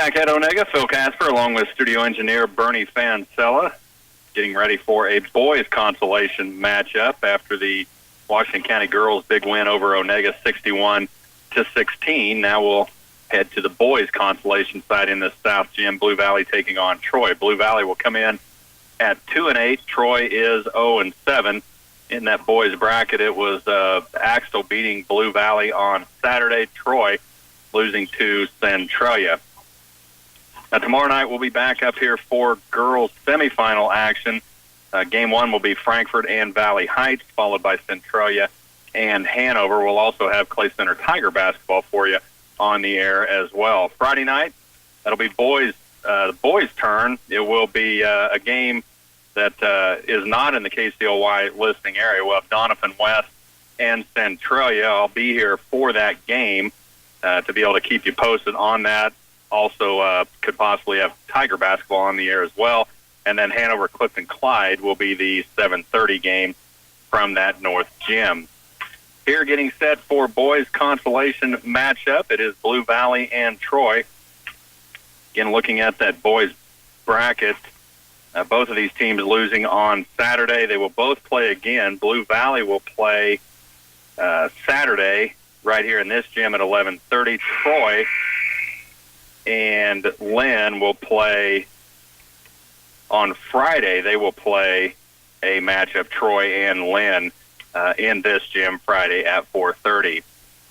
Back at Onaga, Phil Casper, along with studio engineer Bernie Fancella, getting ready for a boys consolation matchup after the Washington County girls' big win over Onaga 61-16. Now we'll head to the boys consolation side in the South Gym. Blue Valley taking on Troy. Blue Valley will come in at 2-8. Troy is 0-7. In that boys bracket, it was Axtell beating Blue Valley on Saturday. Troy losing to Centralia. Now, tomorrow night we'll be back up here for girls semifinal action. Game one will be Frankfort and Valley Heights, followed by Centralia and Hanover. We'll also have Clay Center Tiger basketball for you on the air as well. Friday night, that'll be the boys' turn. It will be a game that is not in the KCLY listing area. We'll have Doniphan West and Centralia. I'll be here for that game to be able to keep you posted on that. Also could possibly have Tiger basketball on the air as well. And then Hanover Clifton Clyde will be the 7:30 game from that North Gym. Here getting set for boys consolation matchup. It is Blue Valley and Troy. Again, looking at that boys bracket, both of these teams losing on Saturday. They will both play again. Blue Valley will play Saturday right here in this gym at 11:30. Troy and Lynn will play on Friday. They will play a matchup, Troy and Lynn, in this gym Friday at 4:30.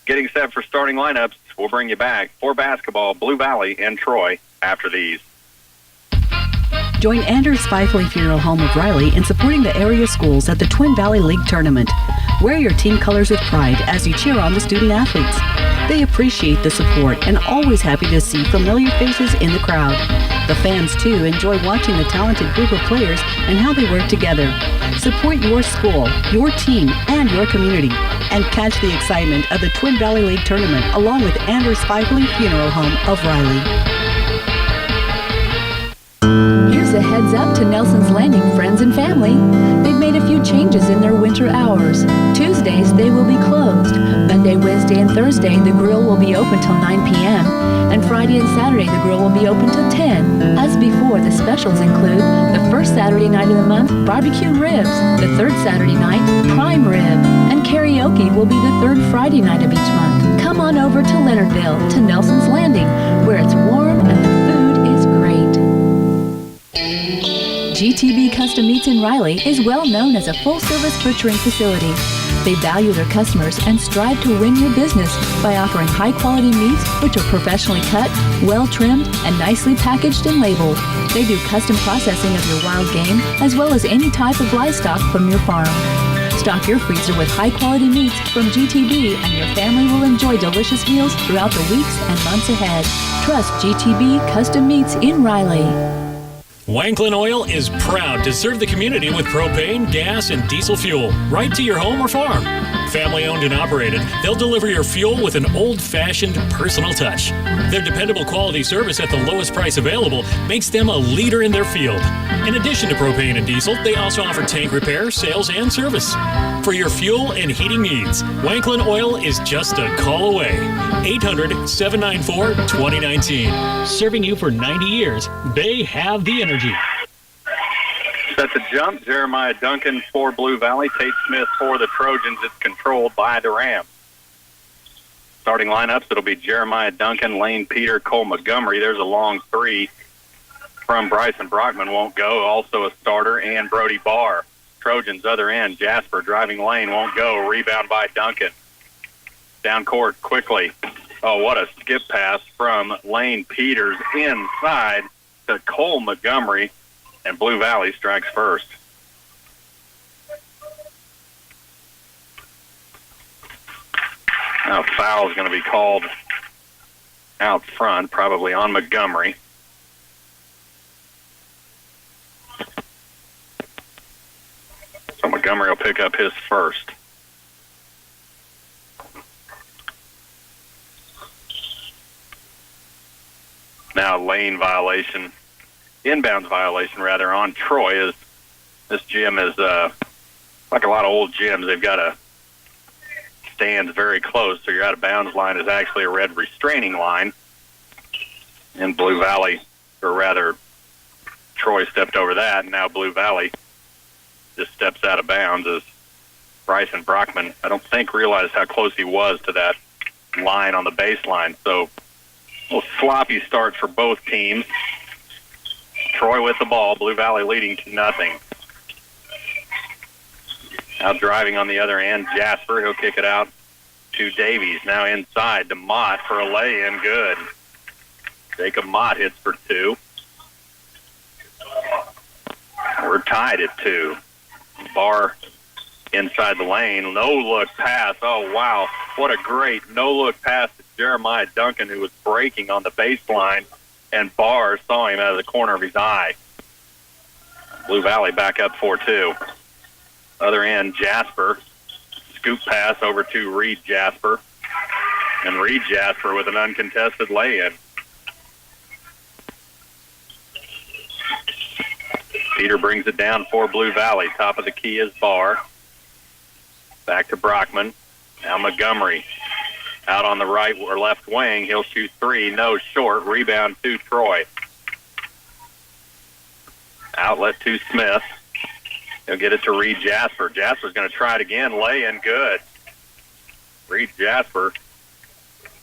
Getting set for starting lineups, we'll bring you back for basketball, Blue Valley and Troy after these. Join Anders Feifley Funeral Home of Riley in supporting the area schools at the Twin Valley League Tournament. Wear your team colors with pride as you cheer on the student athletes. They appreciate the support and always happy to see familiar faces in the crowd. The fans, too, enjoy watching the talented group of players and how they work together. Support your school, your team, and your community, and catch the excitement of the Twin Valley League Tournament along with Anders Feifley Funeral Home of Riley. Here's a heads up to Nelson's Landing friends and family. They've made a few changes in their winter hours. Tuesdays, they will be closed. Monday, Wednesday, and Thursday, the grill will be open till 9 p.m. And Friday and Saturday, the grill will be open till 10. As before, the specials include the first Saturday night of the month, barbecue ribs. The third Saturday night, prime rib. And karaoke will be the third Friday night of each month. Come on over to Leonardville, to Nelson's Landing, where it's warm and the food is great. GTB Custom Meats in Riley is well known as a full-service butchering facility. They value their customers and strive to win your business by offering high-quality meats which are professionally cut, well-trimmed, and nicely packaged and labeled. They do custom processing of your wild game as well as any type of livestock from your farm. Stock your freezer with high-quality meats from GTB and your family will enjoy delicious meals throughout the weeks and months ahead. Trust GTB Custom Meats in Riley. Wanklin Oil is proud to serve the community with propane, gas, and diesel fuel right to your home or farm. Family owned and operated, they'll deliver your fuel with an old-fashioned personal touch. Their dependable quality service at the lowest price available makes them a leader in their field. In addition to propane and diesel, they also offer tank repair, sales, and service. For your fuel and heating needs, Wanklin Oil is just a call away. 800-794-2019. Serving you for 90 years, they have the energy. Set the jump. Jeremiah Duncan for Blue Valley. Tate Smith for the Trojans. It's controlled by the Rams. Starting lineups, it'll be Jeremiah Duncan, Lane Peter, Cole Montgomery. There's a long three from Bryson Brockman. Won't go. Also a starter, and Brody Barr. Trojans other end. Jasper driving lane. Won't go. Rebound by Duncan. Down court quickly. Oh, what a skip pass from Lane Peters inside to Cole Montgomery. And Blue Valley strikes first. Now foul is going to be called out front, probably on Montgomery. So Montgomery will pick up his first. Now lane violation. Inbounds violation, rather, on Troy. As this gym is like a lot of old gyms. They've got a stands very close, so your out-of-bounds line is actually a red restraining line. And Blue Valley, or rather, Troy stepped over that, and now Blue Valley just steps out of bounds as Bryson Brockman, I don't think, realized how close he was to that line on the baseline. So a little sloppy start for both teams. Troy with the ball, Blue Valley leading 2-0. Now driving on the other end, Jasper. He'll kick it out to Davies. Now inside to Mott for a lay-in. Good. Jacob Mott hits for 2. We're tied at 2. Barr inside the lane. No-look pass. Oh, wow. What a great no-look pass to Jeremiah Duncan, who was breaking on the baseline, and Barr saw him out of the corner of his eye. Blue Valley back up 4-2. Other end, Jasper. Scoop pass over to Reed Jasper. And Reed Jasper with an uncontested lay-in. Peter brings it down for Blue Valley. Top of the key is Barr. Back to Brockman. Now Montgomery. Out on the right or left wing. He'll shoot 3. No, short. Rebound to Troy. Outlet to Smith. He'll get it to Reed Jasper. Jasper's going to try it again. Lay in good. Reed Jasper.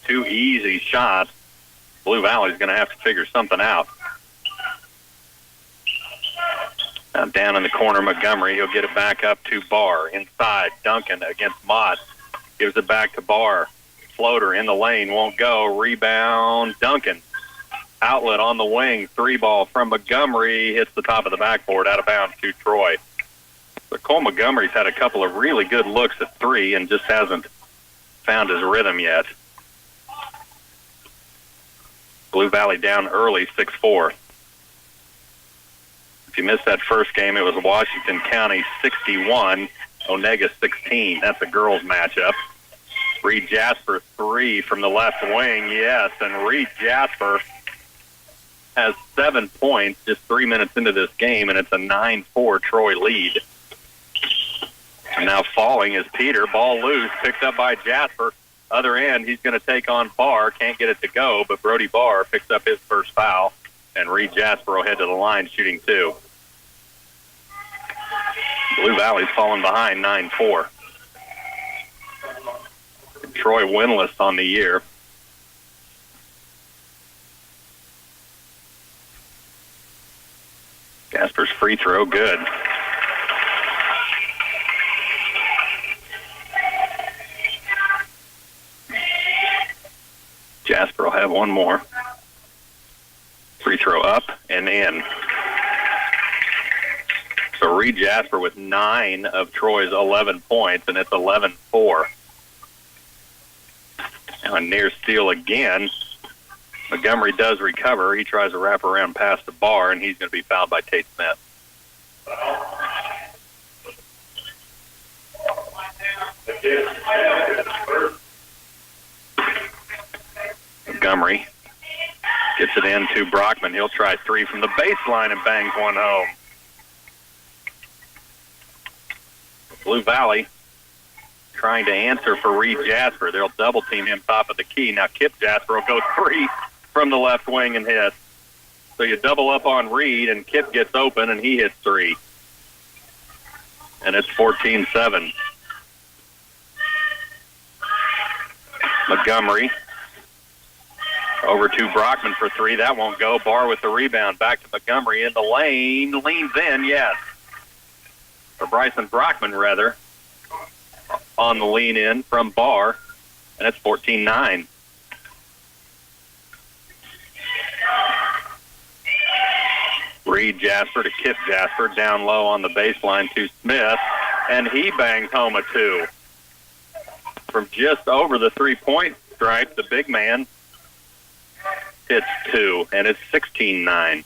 2 easy shots. Blue Valley's going to have to figure something out. Now down in the corner, Montgomery. He'll get it back up to Barr. Inside, Duncan against Mott. Gives it back to Barr. Floater in the lane. Won't go. Rebound, Duncan. Outlet on the wing. 3-ball from Montgomery. Hits the top of the backboard. Out of bounds to Troy. But Cole Montgomery's had a couple of really good looks at 3 and just hasn't found his rhythm yet. Blue Valley down early, 6-4. If you missed that first game, it was Washington County 61, Onaga 16. That's a girls matchup. Reed Jasper 3 from the left wing, yes, and Reed Jasper has 7 points just 3 minutes into this game, and it's a 9-4 Troy lead. And now falling is Peter. Ball loose, picked up by Jasper. Other end, he's going to take on Barr. Can't get it to go, but Brody Barr picks up his first foul, and Reed Jasper will head to the line shooting 2. Blue Valley's falling behind 9-4. Troy winless on the year. Jasper's free throw, good. Jasper will have one more. Free throw up and in. So Reed Jasper with 9 of Troy's 11 points, and it's 11-4. Now a near steal again. Montgomery does recover. He tries to wrap around past the Barr, and he's going to be fouled by Tate Smith. Montgomery gets it in to Brockman. He'll try 3 from the baseline and bangs one home. Blue Valley trying to answer for Reed Jasper. They'll double team him top of the key. Now Kip Jasper will go 3 from the left wing and hit. So you double up on Reed, and Kip gets open, and he hits 3. And it's 14-7. Montgomery over to Brockman for 3. That won't go. Barr with the rebound. Back to Montgomery in the lane. Leans in, yes. Or Bryson Brockman, rather, on the lean in from Barr. And it's 14-9. Reed Jasper to Kip Jasper. Down low on the baseline to Smith. And he bangs home a 2. From just over the 3-point stripe, the big man hits 2, and it's 16-9.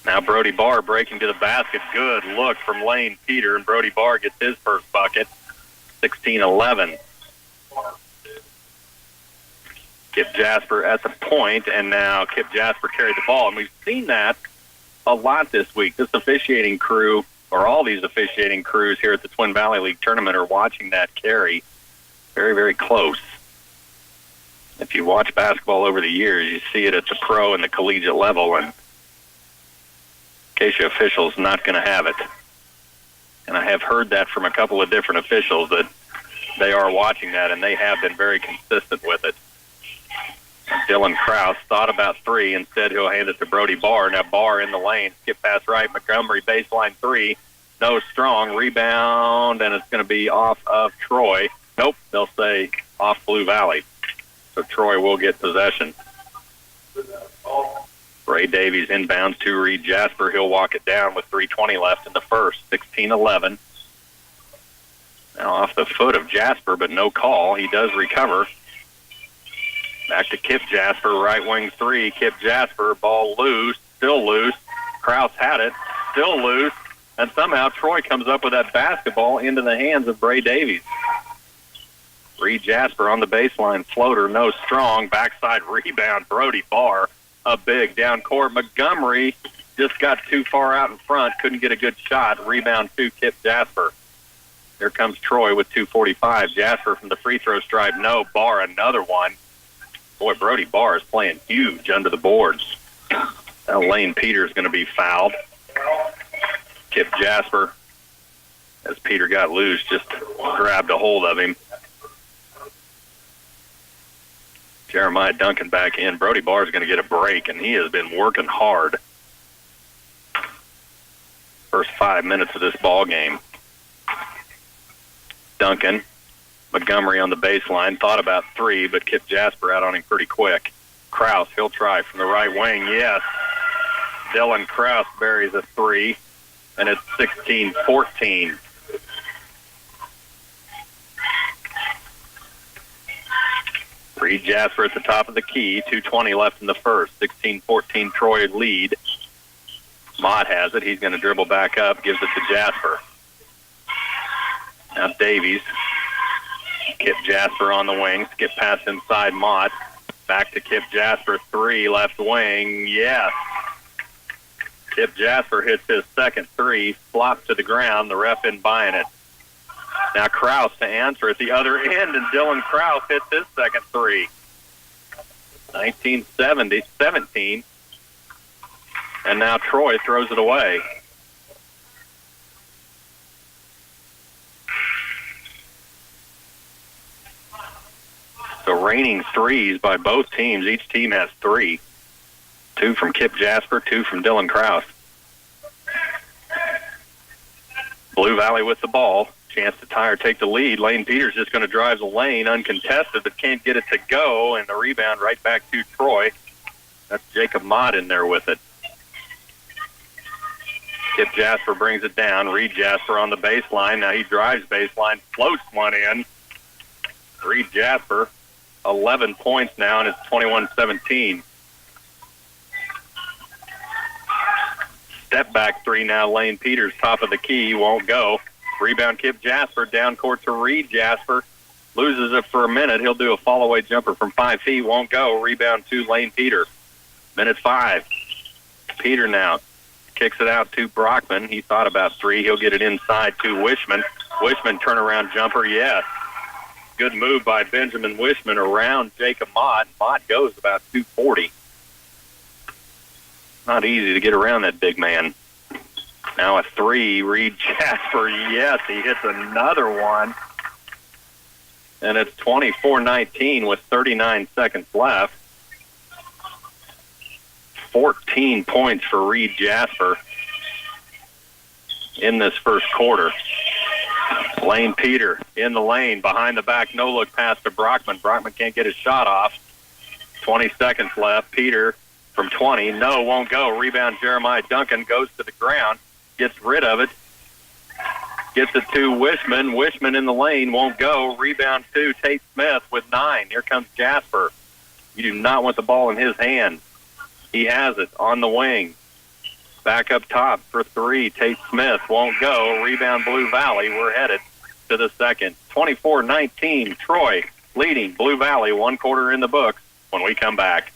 Now Brody Barr breaking to the basket. Good look from Lane Peter, and Brody Barr gets his first bucket, 16-11. Kip Jasper at the point, and now Kip Jasper carried the ball. And we've seen that a lot this week. This officiating crew, or all these officiating crews here at the Twin Valley League Tournament, are watching that carry very, very close. If you watch basketball over the years, you see it at the pro and the collegiate level, and Acacia officials not going to have it. And I have heard that from a couple of different officials that they are watching that, and they have been very consistent with it. Dylan Krause thought about three. Instead, he'll hand it to Brody Barr. Now Barr in the lane. Skip pass right. Montgomery baseline three. No strong. Rebound, and it's going to be off of Troy. Nope, they'll say off Blue Valley. So Troy will get possession. Ray Davies inbounds to Reed Jasper. He'll walk it down with 3:20 left in the first. 16-11. Now off the foot of Jasper, but no call. He does recover. Back to Kip Jasper, right wing three. Kip Jasper, ball loose, still loose. Krause had it, still loose. And somehow Troy comes up with that basketball into the hands of Ray Davies. Reed Jasper on the baseline floater, no strong. Backside rebound, Brody Barr. A big down court. Montgomery just got too far out in front, couldn't get a good shot. Rebound to Kip Jasper. Here comes Troy with 2:45. Jasper from the free throw stripe. No. Barr, another one. Boy, Brody Barr is playing huge under the boards. Now Lane Peters going to be fouled. Kip Jasper, as Peter got loose, just grabbed a hold of him. Jeremiah Duncan back in. Brody Barr is going to get a break, and he has been working hard. First 5 minutes of this ball game. Duncan, Montgomery on the baseline, thought about three, but Kip Jasper out on him pretty quick. Krause, he'll try from the right wing. Yes. Dylan Krause buries a three, and it's 16-14. Reed Jasper at the top of the key, 2:20 left in the first. 16-14 Troy lead. Mott has it. He's going to dribble back up, gives it to Jasper. Now Davies. Kip Jasper on the wing. Skip pass inside Mott. Back to Kip Jasper. Three, left wing. Yes. Kip Jasper hits his second three. Flops to the ground. The ref isn't buying it. Now Krause to answer at the other end, and Dylan Krause hits his second three. 19-17. And now Troy throws it away. So raining threes by both teams. Each team has three. Two from Kip Jasper, two from Dylan Krause. Blue Valley with the ball. Chance to tie or take the lead. Lane Peters just going to drive the lane uncontested, but can't get it to go. And the rebound right back to Troy. That's Jacob Mott in there with it. Kip Jasper brings it down. Reed Jasper on the baseline. Now he drives baseline, floats one in. Reed Jasper, 11 points now, and it's 21-17. Step back three now. Lane Peters, top of the key, won't go. Rebound Kip Jasper, down court to Reed Jasper. Loses it for a minute. He'll do a fall-away jumper from 5 feet, won't go. Rebound to Lane Peter. Minute 5. Peter now kicks it out to Brockman. He thought about three. He'll get it inside to Wishman. Wishman turnaround jumper, yes. Good move by Benjamin Wishman around Jacob Mott. Mott goes about 240. Not easy to get around that big man. Now a three, Reed Jasper, yes, he hits another one. And it's 24-19 with 39 seconds left. 14 points for Reed Jasper in this first quarter. Lane Peter in the lane, behind the back, no-look pass to Brockman. Brockman can't get his shot off. 20 seconds left. Peter from 20, no, won't go. Rebound Jeremiah Duncan, goes to the ground, gets rid of it. Gets it to Wishman. Wishman in the lane, won't go. Rebound to Tate Smith with 9. Here comes Jasper. You do not want the ball in his hand. He has it on the wing. Back up top for 3. Tate Smith won't go. Rebound Blue Valley. We're headed to the second. 24-19. Troy leading Blue Valley. 1 quarter in the books when we come back.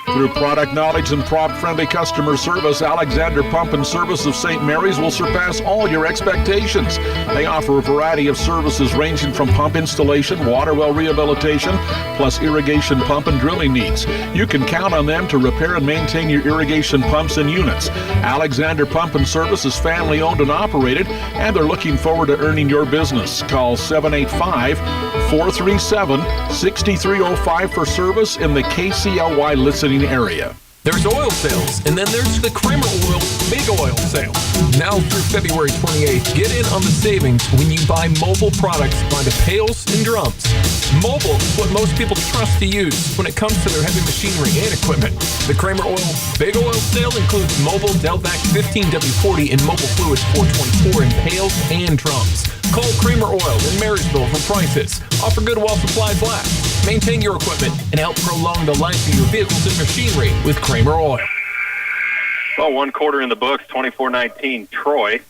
Through product knowledge and prompt-friendly customer service, Alexander Pump and Service of St. Mary's will surpass all your expectations. They offer a variety of services ranging from pump installation, water well rehabilitation, plus irrigation pump and drilling needs. You can count on them to repair and maintain your irrigation pumps and units. Alexander Pump and Service is family-owned and operated, and they're looking forward to earning your business. Call 785-437-6305 for service in the KCLY listening area. There's oil sales, and then there's the Kramer Oil Big Oil Sale. Now through February 28th, get in on the savings when you buy mobile products by the pails and drums. Mobile is what most people trust to use when it comes to their heavy machinery and equipment. The Kramer Oil Big Oil Sale includes mobile Delvac 15W40 and mobile fluids 424 in pails and drums. Call Kramer Oil in Marysville for prices. Offer good while supplies last. Maintain your equipment and help prolong the life of your vehicles and machinery with Kramer Oil. Well, one quarter in the books, 24-19 Troy.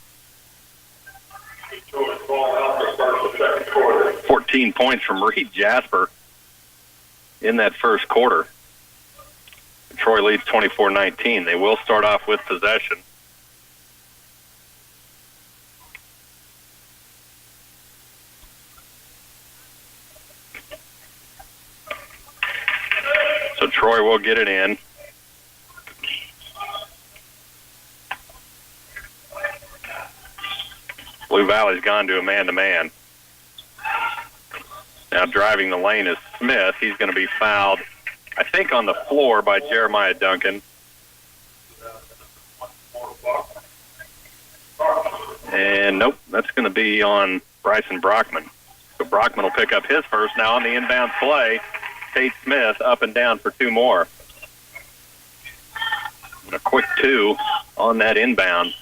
14 points from Reed Jasper in that first quarter. Troy leads 24-19. They will start off with possession. So Troy will get it in. Blue Valley's gone to a man-to-man. Now driving the lane is Smith. He's going to be fouled, I think, on the floor by Jeremiah Duncan. And nope, that's going to be on Bryson Brockman. So Brockman will pick up his first now on the inbound play. Tate Smith up and down for two more. And a quick two on that inbound.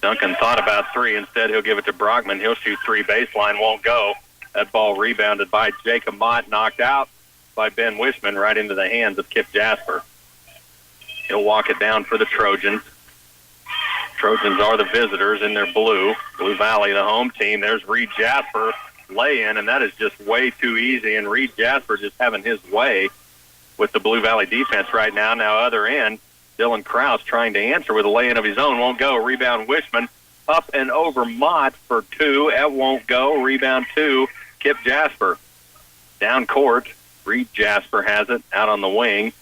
Duncan thought about three. Instead, he'll give it to Brockman. He'll shoot three. Baseline won't go. That ball rebounded by Jacob Mott, knocked out by Ben Wishman right into the hands of Kip Jasper. He'll walk it down for the Trojans. Trojans are the visitors in their blue. Blue Valley, the home team. There's Reed Jasper lay-in, and that is just way too easy. And Reed Jasper just having his way with the Blue Valley defense right now. Now, other end, Dylan Krause trying to answer with a lay-in of his own. Won't go. Rebound Wishman. Up and over Mott for two. That won't go. Rebound two. Kip Jasper. Down court. Reed Jasper has it. Out on the wing.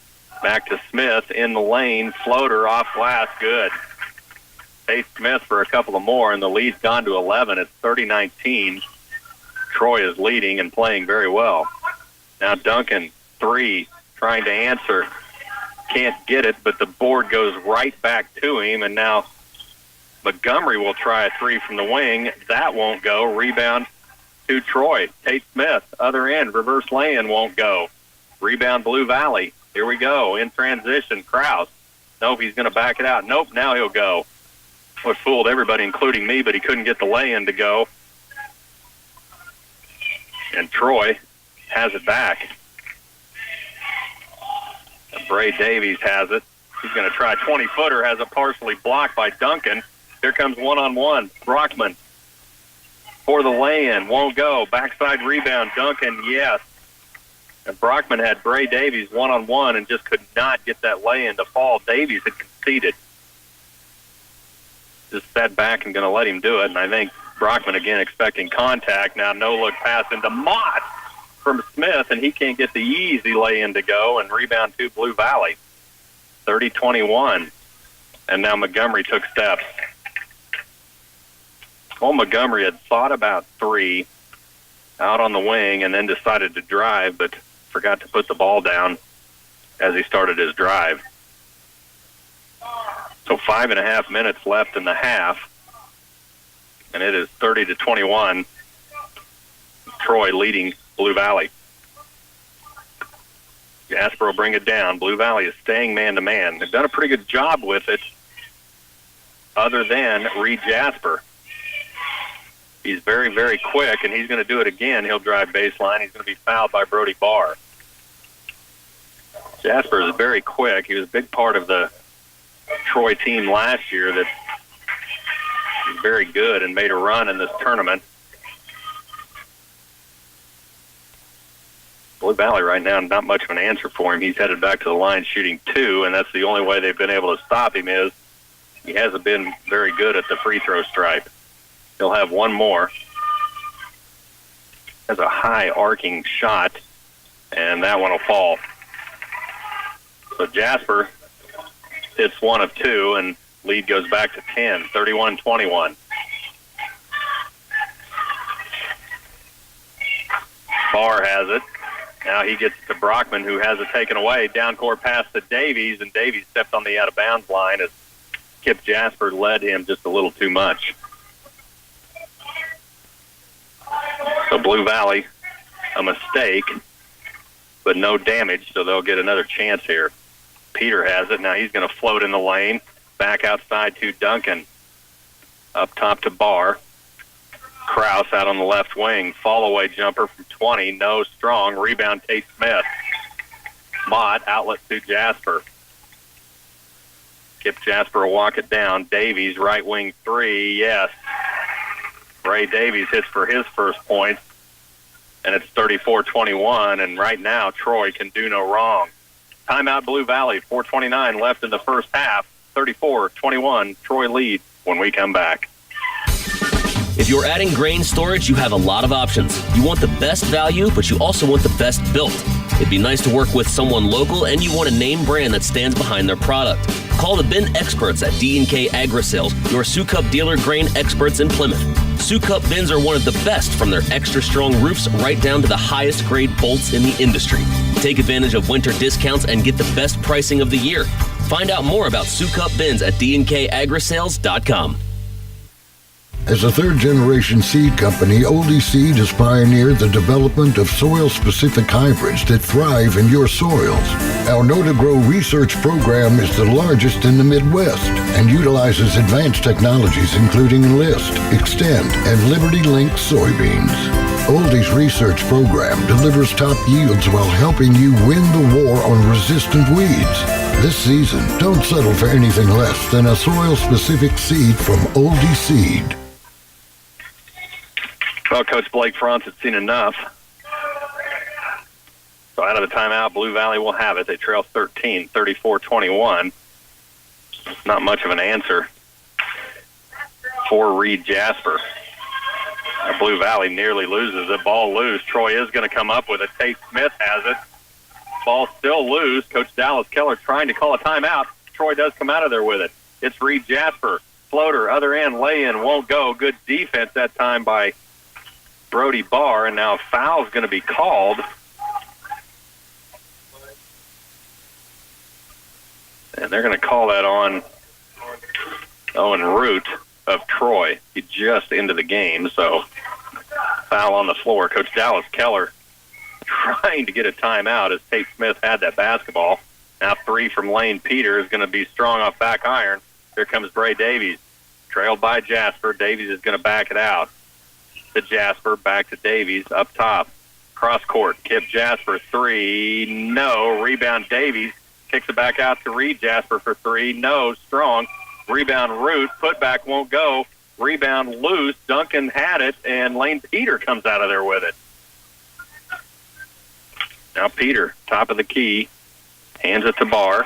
Back to Smith in the lane. Floater off glass. Good. Tate Smith for a couple of more, and the lead's gone to 11. It's 30-19. Troy is leading and playing very well. Now Duncan, three, trying to answer. Can't get it, but the board goes right back to him, and now Montgomery will try a three from the wing. That won't go. Rebound to Troy. Tate Smith, other end, reverse lay-in won't go. Rebound Blue Valley. Here we go. In transition, Krause. Nope, he's going to back it out. Nope, now he'll go. What fooled everybody, including me, but he couldn't get the lay-in to go. And Troy has it back. Bray Davies has it. He's going to try a 20-footer, has it partially blocked by Duncan. Here comes one-on-one. Brockman for the lay-in. Won't go. Backside rebound. Duncan, yes. And Brockman had Bray Davies one-on-one and just could not get that lay-in to fall. Davies had conceded. Just sat back and going to let him do it. And I think Brockman, again, expecting contact. Now no-look pass into Mott from Smith, and he can't get the easy lay-in to go, and rebound to Blue Valley. 30-21. And now Montgomery took steps. Well, Montgomery had thought about three out on the wing and then decided to drive, but forgot to put the ball down as he started his drive. So 5.5 minutes left in the half, and it is 30-21. Troy leading Blue Valley. Jasper will bring it down. Blue Valley is staying man-to-man. They've done a pretty good job with it, other than Reed Jasper. He's very, very quick, and he's going to do it again. He'll drive baseline. He's going to be fouled by Brody Barr. Jasper is very quick. He was a big part of the Troy team last year that was very good and made a run in this tournament. Blue Valley right now, not much of an answer for him. He's headed back to the line shooting 2, and that's the only way they've been able to stop him is he hasn't been very good at the free throw stripe. He'll have one more. Has a high arcing shot, and that one will fall. So Jasper hits 1 of 2, and lead goes back to 10, 31-21. Barr has it. Now he gets it to Brockman, who has it taken away. Down court pass to Davies, and Davies stepped on the out-of-bounds line as Kip Jasper led him just a little too much. So Blue Valley, a mistake, but no damage, so they'll get another chance here. Peter has it. Now he's going to float in the lane. Back outside to Duncan. Up top to Barr. Kraus out on the left wing. Fall-away jumper from 20. No, strong. Rebound, Tate Smith. Mott, outlet to Jasper. Kip Jasper will walk it down. Davies, right wing 3. Yes. Ray Davies hits for his first point. And it's 34-21. And right now, Troy can do no wrong. Timeout Blue Valley. 4:29 left in the first half. 34-21. Troy leads when we come back. If you're adding grain storage, you have a lot of options. You want the best value, but you also want the best built. It'd be nice to work with someone local, and you want a name brand that stands behind their product. Call the bin experts at D&K Agri-Sales, your Sukup dealer grain experts in Plymouth. Sukup bins are one of the best, from their extra strong roofs right down to the highest grade bolts in the industry. Take advantage of winter discounts and get the best pricing of the year. Find out more about Sukup bins at dnkagrisales.com. As a third-generation seed company, Oldie Seed has pioneered the development of soil-specific hybrids that thrive in your soils. Our Know to Grow research program is the largest in the Midwest and utilizes advanced technologies including Enlist, Extend, and Liberty Link soybeans. Oldie's research program delivers top yields while helping you win the war on resistant weeds. This season, don't settle for anything less than a soil-specific seed from Oldie Seed. Well, Coach Blake Franz had seen enough. So out of the timeout, Blue Valley will have it. They trail 13, 34-21. Not much of an answer for Reed Jasper. Blue Valley nearly loses it. Ball loose. Troy is going to come up with it. Tate Smith has it. Ball still loose. Coach Dallas Keller trying to call a timeout. Troy does come out of there with it. It's Reed Jasper. Floater, other end, lay-in, won't go. Good defense that time by Brody Barr, and now a foul is going to be called. And they're going to call that on Owen Root of Troy. He just into the game, so foul on the floor. Coach Dallas Keller trying to get a timeout as Tate Smith had that basketball. Now 3 from Lane Peter is going to be strong off back iron. Here comes Bray Davies. Trailed by Jasper. Davies is going to back it out. To Jasper, back to Davies, up top. Cross court, Kip Jasper, 3, no. Rebound Davies, kicks it back out to Reed Jasper for 3, no. Strong. Rebound Root, putback won't go. Rebound loose, Duncan had it, and Lane Peter comes out of there with it. Now Peter, top of the key, hands it to Barr.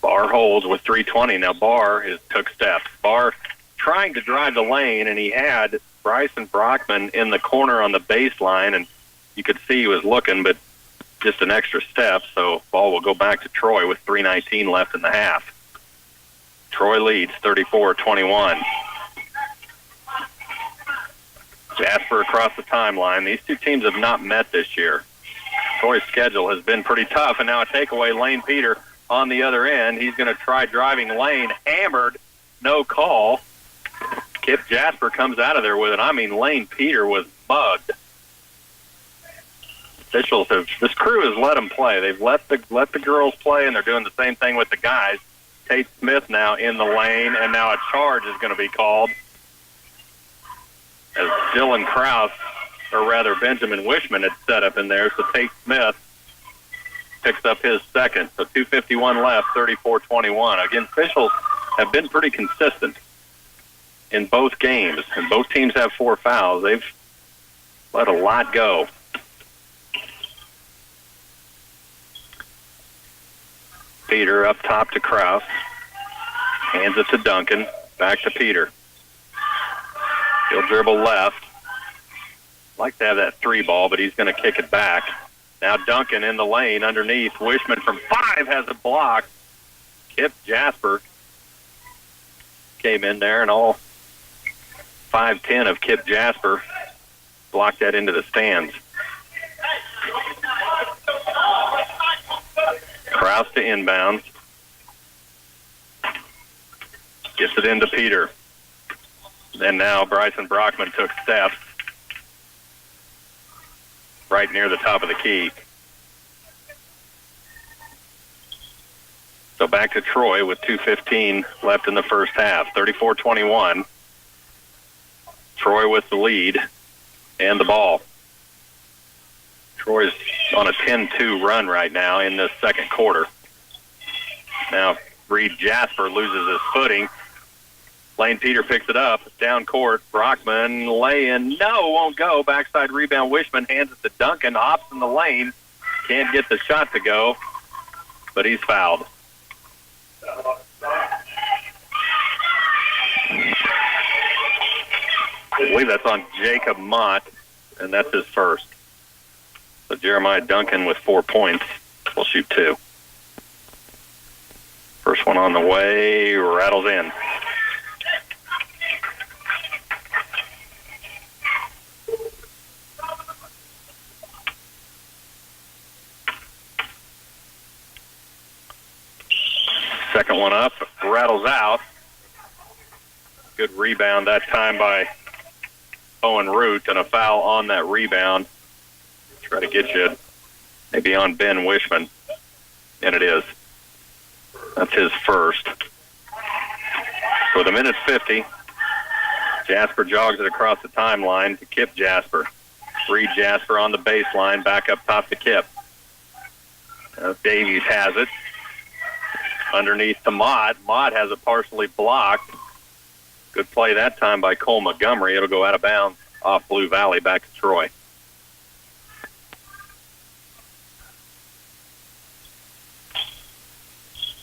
Barr holds with 3:20. Now Barr took steps. Barr trying to drive the lane, and he had Bryson Brockman in the corner on the baseline, and you could see he was looking, but just an extra step, so ball will go back to Troy with 3:19 left in the half. Troy leads 34-21. Jasper across the timeline. These two teams have not met this year. Troy's schedule has been pretty tough, and now a takeaway. Lane Peter on the other end. He's going to try driving lane. Hammered. No call. Kip Jasper comes out of there with it. I mean, Lane Peter was mugged. Officials this crew has let them play. They've let the girls play, and they're doing the same thing with the guys. Tate Smith now in the lane, and now a charge is going to be called as Dylan Kraus, or rather Benjamin Wishman, had set up in there. So Tate Smith picks up his second. So 2:51 left, 34-21. Again, officials have been pretty consistent in both games, and both teams have 4 fouls. They've let a lot go. Peter up top to Kraus. Hands it to Duncan. Back to Peter. He'll dribble left. Like to have that 3 ball, but he's going to kick it back. Now Duncan in the lane underneath. Wishman from 5 has a block. Kip Jasper came in there, and all 5'10" of Kip Jasper blocked that into the stands. Kraus to inbounds. Gets it into Peter. And now Bryson Brockman took steps right near the top of the key. So back to Troy with 2:15 left in the first half. 34-21. Troy with the lead and the ball. Troy's on a 10-2 run right now in this second quarter. Now Reed Jasper loses his footing. Lane Peter picks it up. Down court. Brockman lay-in. No, won't go. Backside rebound. Wishman hands it to Duncan. Hops in the lane. Can't get the shot to go, but he's fouled. I believe that's on Jacob Mott, and that's his first. So Jeremiah Duncan with 4 points will shoot 2. First one on the way, rattles in. Second one up, rattles out. Good rebound that time by Owen Root, and a foul on that rebound. Try to get you maybe on Ben Wishman, and it is. That's his first. With a minute 50, Jasper jogs it across the timeline to Kip Jasper. Reed Jasper on the baseline, back up top to Kip. Davies has it. Underneath to Mott. Mott has it partially blocked. Good play that time by Cole Montgomery. It'll go out of bounds off Blue Valley back to Troy.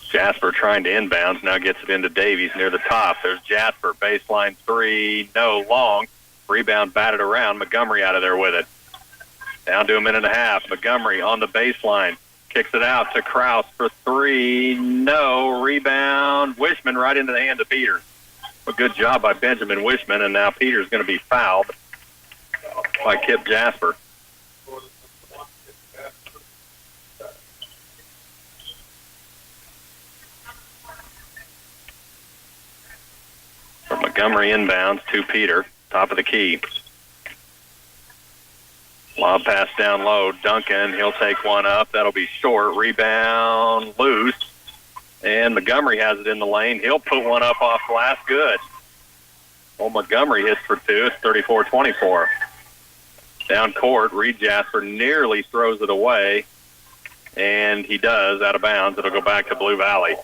Jasper trying to inbounds. Now gets it into Davies near the top. There's Jasper. Baseline 3. No, long. Rebound batted around. Montgomery out of there with it. Down to a minute and a half. Montgomery on the baseline. Kicks it out to Kraus for 3. No. Rebound. Wishman right into the hand of Peters. A good job by Benjamin Wishman, and now Peters going to be fouled by Kip Jasper. From Montgomery inbounds to Peter, top of the key. Lob pass down low. Duncan, he'll take one up. That'll be short. Rebound loose. And Montgomery has it in the lane. He'll put one up off glass. Good. Well, Montgomery hits for 2. It's 34-24. Down court, Reed Jasper nearly throws it away. And he does, out of bounds. It'll go back to Blue Valley.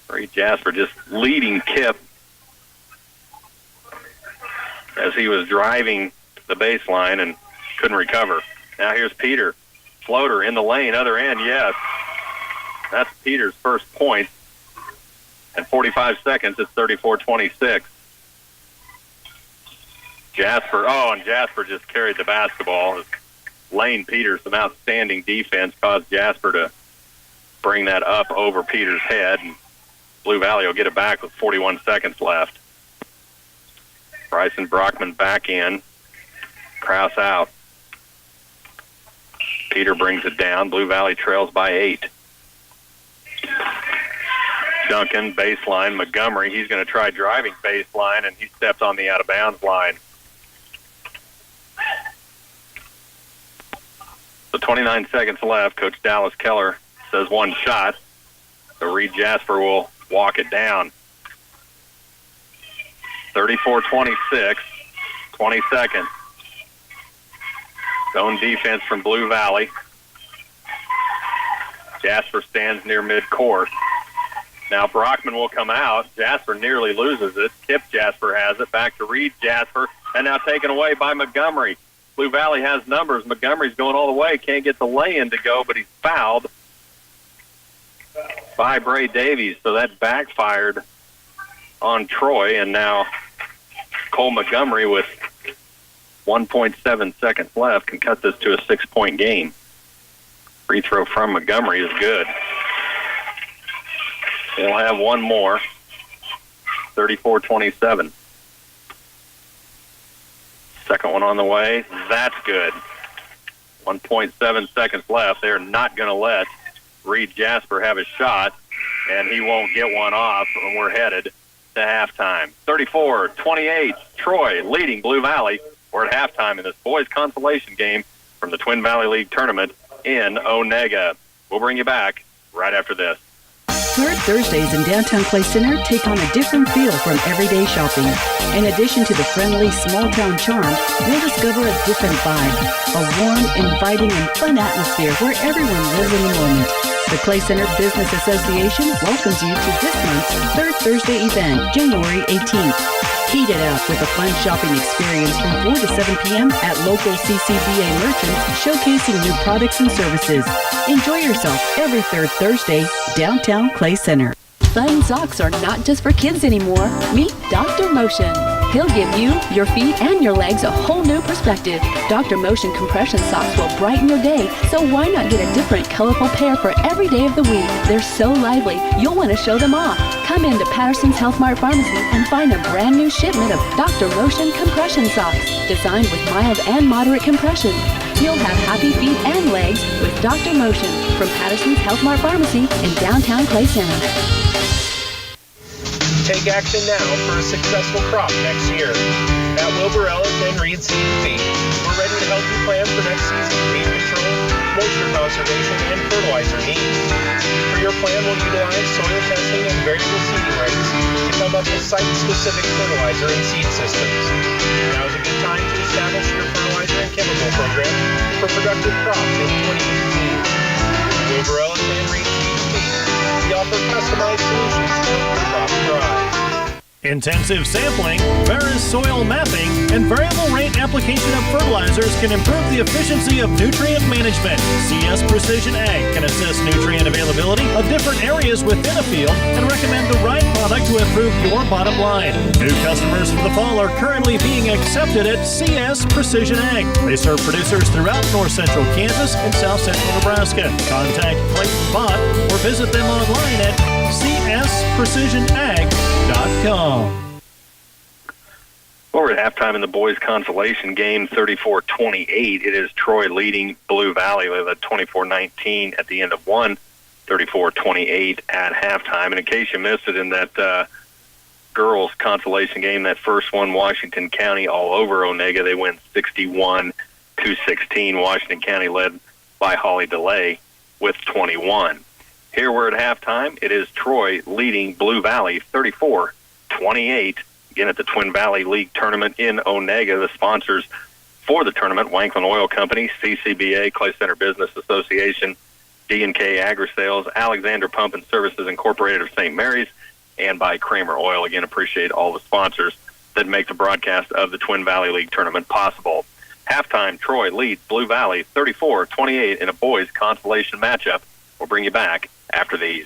Reed Jasper just leading Kip as he was driving the baseline and couldn't recover. Now here's Peter. Floater in the lane, other end, yes. That's Peter's first point. And 45 seconds, it's 34-26. Jasper, and Jasper just carried the basketball. Lane Peters, some outstanding defense, caused Jasper to bring that up over Peters' head. And Blue Valley will get it back with 41 seconds left. Bryson Brockman back in. Kraus out. Peter brings it down. Blue Valley trails by 8. Duncan, baseline. Montgomery, he's going to try driving baseline, and he steps on the out-of-bounds line. So 29 seconds left. Coach Dallas Keller says one shot. So Reed Jasper will walk it down. 34-26, 20 seconds. Zone defense from Blue Valley. Jasper stands near midcourt. Now Brockman will come out. Jasper nearly loses it. Kip Jasper has it. Back to Reed Jasper. And now taken away by Montgomery. Blue Valley has numbers. Montgomery's going all the way. Can't get the lay-in to go, but he's fouled. by Bray Davies, so that backfired on Troy, and now Cole Montgomery with 1.7 seconds left can cut this to a 6-point game. Free throw from Montgomery is good. They'll have one more, 34-27. Second one on the way. That's good. 1.7 seconds left. They're not going to let Reed Jasper have a shot, and he won't get one off, and we're headed to halftime. 34-28, Troy leading Blue Valley. We're at halftime in this boys consolation game from the Twin Valley League tournament in Onaga. We'll bring you back right after this. Third Thursdays in downtown Clay Center take on a different feel from everyday shopping. In addition to the friendly small-town charm, you'll discover a different vibe, a warm, inviting, and fun atmosphere where everyone lives in the moment. The Clay Center Business Association welcomes you to this month's Third Thursday event, January 18th. Heat it up with a fun shopping experience from 4 to 7 p.m. at local CCBA merchants showcasing new products and services. Enjoy yourself every third Thursday, downtown Clay Center. Fun socks are not just for kids anymore. Meet Dr. Motion. He'll give you, your feet, and your legs a whole new perspective. Dr. Motion compression socks will brighten your day, so why not get a different colorful pair for every day of the week? They're so lively, you'll want to show them off. Come into Patterson's Health Mart Pharmacy and find a brand new shipment of Dr. Motion compression socks, designed with mild and moderate compression. You'll have happy feet and legs with Dr. Motion from Patterson's Health Mart Pharmacy in downtown Clay Center. Take action now for a successful crop next year. At Wilbur Ellis and Reed Seed and Feed, we're ready to help you plan for next season's weed control, moisture conservation, and fertilizer needs. For your plan, we'll utilize soil testing and variable seeding rates to come up with site-specific fertilizer and seed systems. Now is a good time to establish your fertilizer and chemical program for productive crops in 2015. Wilbur Ellis and Reed Seed and Feed, we offer customized solutions to help your crop thrive. Intensive sampling, various soil mapping, and variable rate application of fertilizers can improve the efficiency of nutrient management. CS Precision Ag can assess nutrient availability of different areas within a field and recommend the right product to improve your bottom line. New customers for the fall are currently being accepted at CS Precision Ag. They serve producers throughout north central Kansas and south central Nebraska. Contact Clayton Bott or visit them online at csprecisionag.com. We're at halftime in the boys' consolation game, 34-28. It is Troy leading Blue Valley with a 24-19 at the end of one, 34-28 at halftime. And in case you missed it in that girls' consolation game, that first one, Washington County all over Onaga, they win 61-16. Washington County led by Holly DeLay with 21. Here we're at halftime. It is Troy leading Blue Valley 34-28. Again, at the Twin Valley League tournament in Onaga. The sponsors for the tournament, Wanklin Oil Company, CCBA, Clay Center Business Association, D&K Agri-Sales, Alexander Pump and Services Incorporated of St. Mary's, and by Kramer Oil. Again, appreciate all the sponsors that make the broadcast of the Twin Valley League tournament possible. Halftime, Troy leads Blue Valley 34-28 in a boys' consolation matchup. We'll bring you back after these.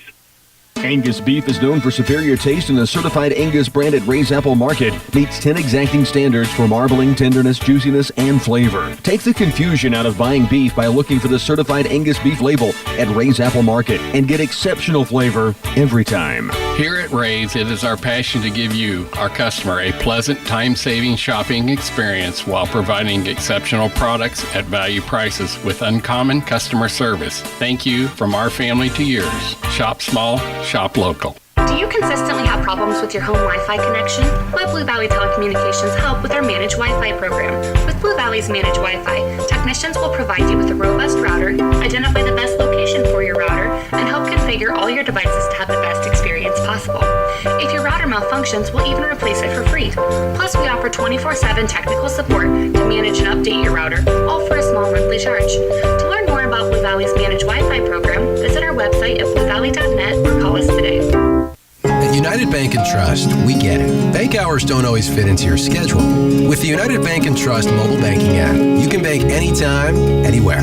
Angus beef is known for superior taste, and the certified Angus brand at Ray's Apple Market meets 10 exacting standards for marbling, tenderness, juiciness, and flavor. Take the confusion out of buying beef by looking for the certified Angus beef label at Ray's Apple Market and get exceptional flavor every time. Here at Ray's, it is our passion to give you, our customer, a pleasant, time-saving shopping experience while providing exceptional products at value prices with uncommon customer service. Thank you from our family to yours. Shop small, shop local. Do you consistently have problems with your home Wi-Fi connection? Let Blue Valley Telecommunications help with our Managed Wi-Fi program. With Blue Valley's Managed Wi-Fi, technicians will provide you with a robust router, identify the best location for your router, and help configure all your devices to have the best experience possible. If your router malfunctions, we'll even replace it for free. Plus, we offer 24/7 technical support to manage and update your router, all for a small monthly charge. To learn more about Blue Valley's Managed Wi-Fi program, visit our website at bluevalley.net or call us today. At United Bank & Trust, we get it. Bank hours don't always fit into your schedule. With the United Bank & Trust mobile banking app, you can bank anytime, anywhere.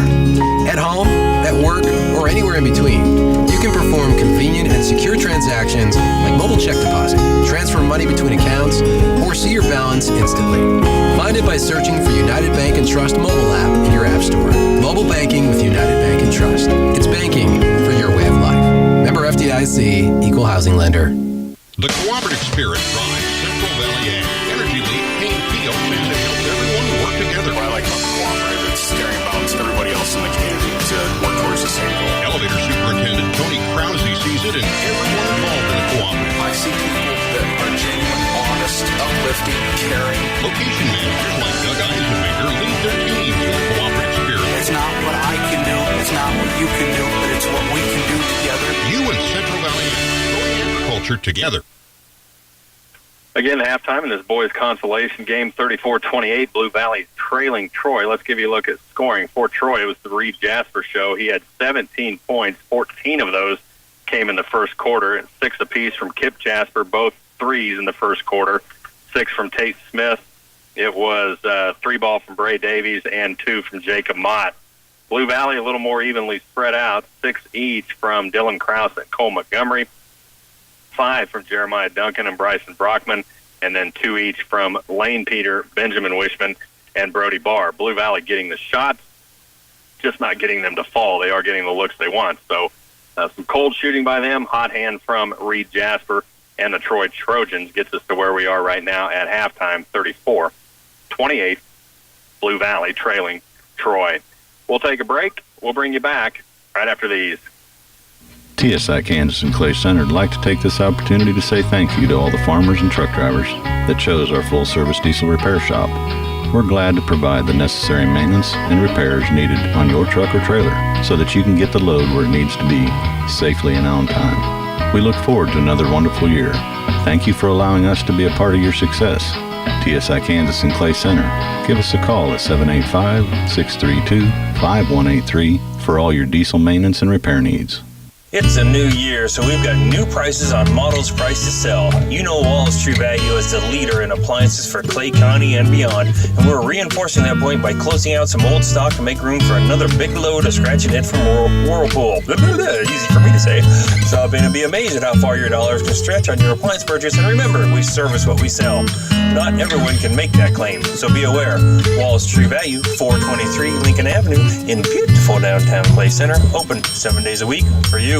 At home, at work, or anywhere in between. You can perform convenient and secure transactions like mobile check deposit, transfer money between accounts, or see your balance instantly. Find it by searching for United Bank and Trust mobile app in your app store. Mobile banking with United Bank and Trust. It's banking for your way of life. Member FDIC, Equal Housing Lender. The cooperative spirit drives Central Valley Ag. Energy Leak paint fields and it helps everyone work together. What I like about the cooperative, it's carrying balance everybody else in the community to work towards the same goal. Elevator Superintendent Tony Krause sees it in everyone involved in the cooperative. I see people that are genuine, honest, uplifting, caring. Location managers like Doug Eisenmaker lead their teams in the cooperative spirit. It's not what I can do, it's not what you can do, but it's what we can do together. You and Central Valley growing agriculture together. Again, halftime in this boys' consolation game, 34-28. Blue Valley trailing Troy. Let's give you a look at scoring. For Troy, it was the Reed Jasper show. He had 17 points. 14 of those came in the first quarter, and 6 apiece from Kip Jasper, both threes in the first quarter. 6 from Tate Smith. It was 3 ball from Bray Davies and 2 from Jacob Mott. Blue Valley a little more evenly spread out. 6 each from Dylan Krause and Cole Montgomery. 5 from Jeremiah Duncan and Bryson Brockman, and then 2 each from Lane Peter, Benjamin Wishman, and Brody Barr. Blue Valley getting the shots, just not getting them to fall. They are getting the looks they want. So some cold shooting by them, hot hand from Reed Jasper, and the Troy Trojans gets us to where we are right now at halftime, 34-28. Blue Valley trailing Troy. We'll take a break. We'll bring you back right after these. TSI Kansas and Clay Center would like to take this opportunity to say thank you to all the farmers and truck drivers that chose our full-service diesel repair shop. We're glad to provide the necessary maintenance and repairs needed on your truck or trailer so that you can get the load where it needs to be safely and on time. We look forward to another wonderful year. Thank you for allowing us to be a part of your success. TSI Kansas and Clay Center. Give us a call at 785-632-5183 for all your diesel maintenance and repair needs. It's a new year, so we've got new prices on models priced to sell. You know Wallace True Value is the leader in appliances for Clay County and beyond, and we're reinforcing that point by closing out some old stock to make room for another big load of scratch and hit from Whirlpool. Blah, blah, blah. Easy for me to say. Stop in and be amazed at how far your dollars can stretch on your appliance purchase, and remember, we service what we sell. Not everyone can make that claim, so be aware. Wallace True Value, 423 Lincoln Avenue in beautiful downtown Clay Center, open 7 days a week for you.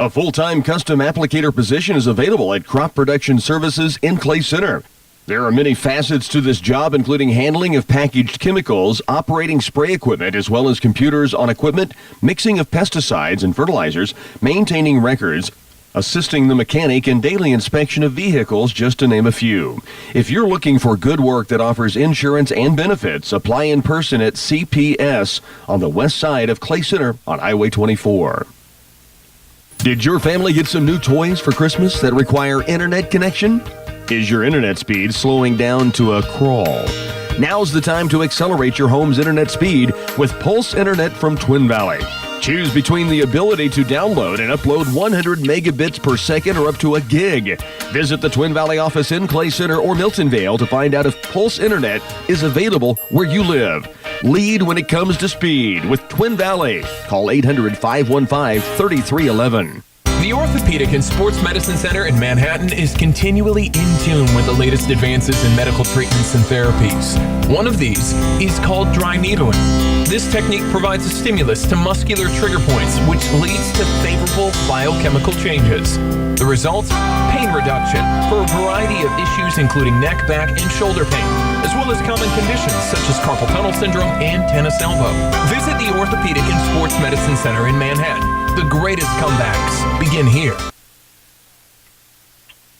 A full-time custom applicator position is available at Crop Production Services in Clay Center. There are many facets to this job, including handling of packaged chemicals, operating spray equipment, as well as computers on equipment, mixing of pesticides and fertilizers, maintaining records, assisting the mechanic, and daily inspection of vehicles, just to name a few. If you're looking for good work that offers insurance and benefits, apply in person at CPS on the west side of Clay Center on Highway 24. Did your family get some new toys for Christmas that require internet connection? Is your internet speed slowing down to a crawl? Now's the time to accelerate your home's internet speed with Pulse Internet from Twin Valley. Choose between the ability to download and upload 100 megabits per second or up to a gig. Visit the Twin Valley office in Clay Center or Milton Vale to find out if Pulse Internet is available where you live. Lead when it comes to speed with Twin Valley. Call 800-515-3311. The Orthopedic and Sports Medicine Center in Manhattan is continually in tune with the latest advances in medical treatments and therapies. One of these is called dry needling. This technique provides a stimulus to muscular trigger points, which leads to favorable biochemical changes. The result? Pain reduction for a variety of issues including neck, back, and shoulder pain, as well as common conditions such as carpal tunnel syndrome and tennis elbow. Visit the Orthopedic and Sports Medicine Center in Manhattan. The greatest comebacks begin here.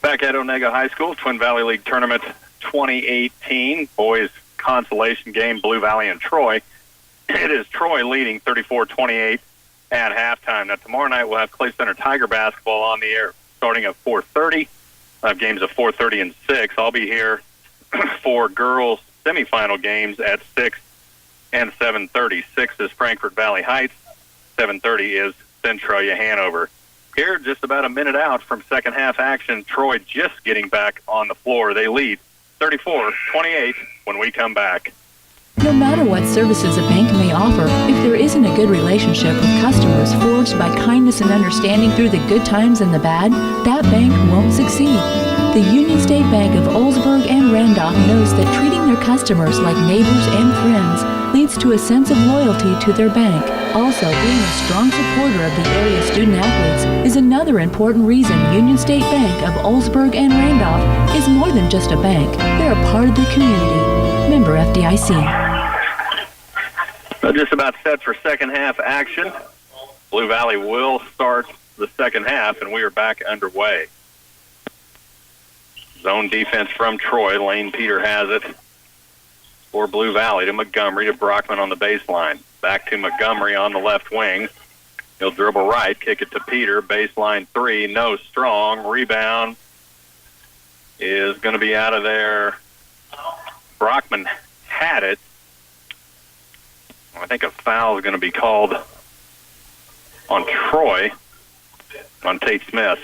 Back at Onaga High School, Twin Valley League Tournament 2018, boys consolation game, Blue Valley and Troy. It is Troy leading 34-28 at halftime. Now, tomorrow night we'll have Clay Center Tiger basketball on the air starting at 4:30. Games at 4:30 and 6. I'll be here for girls semifinal games at 6 and 7:30. 6 is Frankfort Valley Heights. 7:30 is Centralia Hanover. Here, just about a minute out from second half action, Troy just getting back on the floor. They lead 34-28 when we come back. No matter what services a bank may offer, if there isn't a good relationship with customers forged by kindness and understanding through the good times and the bad, that bank won't succeed. The Union State Bank of Oldsburg and Randolph knows that treating their customers like neighbors and friends leads to a sense of loyalty to their bank. Also, being a strong supporter of the area student athletes is another important reason Union State Bank of Oldsburg and Randolph is more than just a bank. They're a part of the community. Member FDIC. So just about set for second half action. Blue Valley will start the second half, and we are back underway. Zone defense from Troy. Lane Peter has it for Blue Valley to Montgomery to Brockman on the baseline. Back to Montgomery on the left wing. He'll dribble right, kick it to Peter. Baseline three, no strong. Rebound is going to be out of there. Brockman had it. I think a foul is going to be called on Troy, on Tate Smith.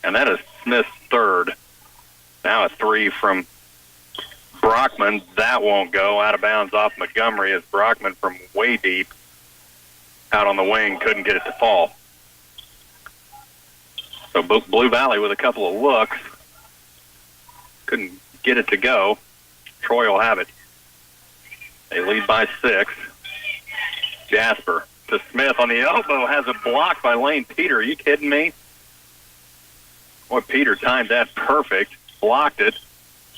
And that is Smith's third. Now a three from Brockman. That won't go. Out of bounds off Montgomery as Brockman from way deep out on the wing couldn't get it to fall. So Blue Valley with a couple of looks. Couldn't get it to go. Troy will have it. They lead by 6. Jasper to Smith on the elbow. Has a block by Lane Peter. Are you kidding me? Boy, Peter timed that perfect. Blocked it.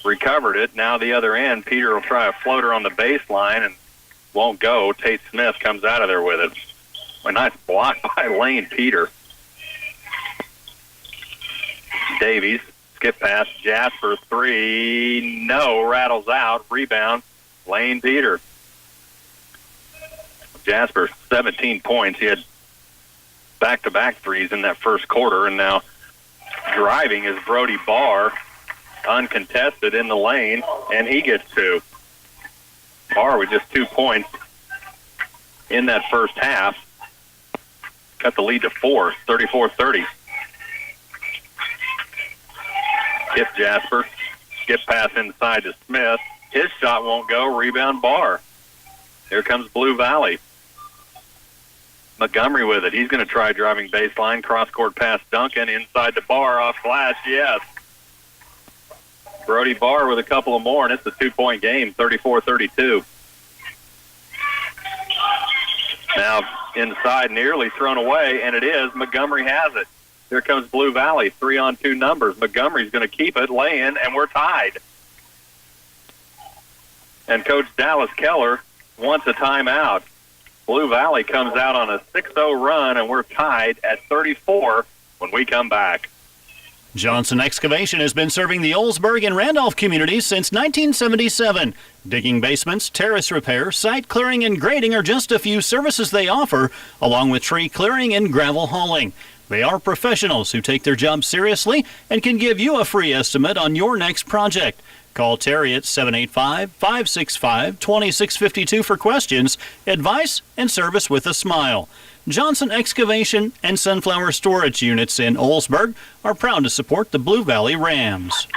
Recovered it. Now the other end. Peter will try a floater on the baseline and won't go. Tate Smith comes out of there with it. A nice block by Lane Peter. Davies. Skip pass. Jasper. 3. No. Rattles out. Rebound. Lane Peter. Jasper, 17 points. He had back-to-back threes in that first quarter, and now driving is Brody Barr, uncontested in the lane, and he gets 2. Barr with just 2 points in that first half. Cut the lead to 4, 34-30. Skip Jasper. Skip pass inside to Smith. His shot won't go. Rebound Barr. Here comes Blue Valley. Montgomery with it. He's going to try driving baseline. Cross-court pass Duncan. Inside the Barr. Off glass. Yes. Brody Barr with a couple of more, and it's a 2-point game. 34-32. Now inside, nearly thrown away, and it is. Montgomery has it. Here comes Blue Valley. 3-on-2 numbers. Montgomery's going to keep it. Lay in, and we're tied. And Coach Dallas Keller wants a timeout. Blue Valley comes out on a 6-0 run, and we're tied at 34 when we come back. Johnson Excavation has been serving the Oldsburg and Randolph communities since 1977. Digging basements, terrace repair, site clearing, and grading are just a few services they offer, along with tree clearing and gravel hauling. They are professionals who take their job seriously and can give you a free estimate on your next project. Call Terry at 785-565-2652 for questions, advice, and service with a smile. Johnson Excavation and Sunflower Storage Units in Oldsburg are proud to support the Blue Valley Rams.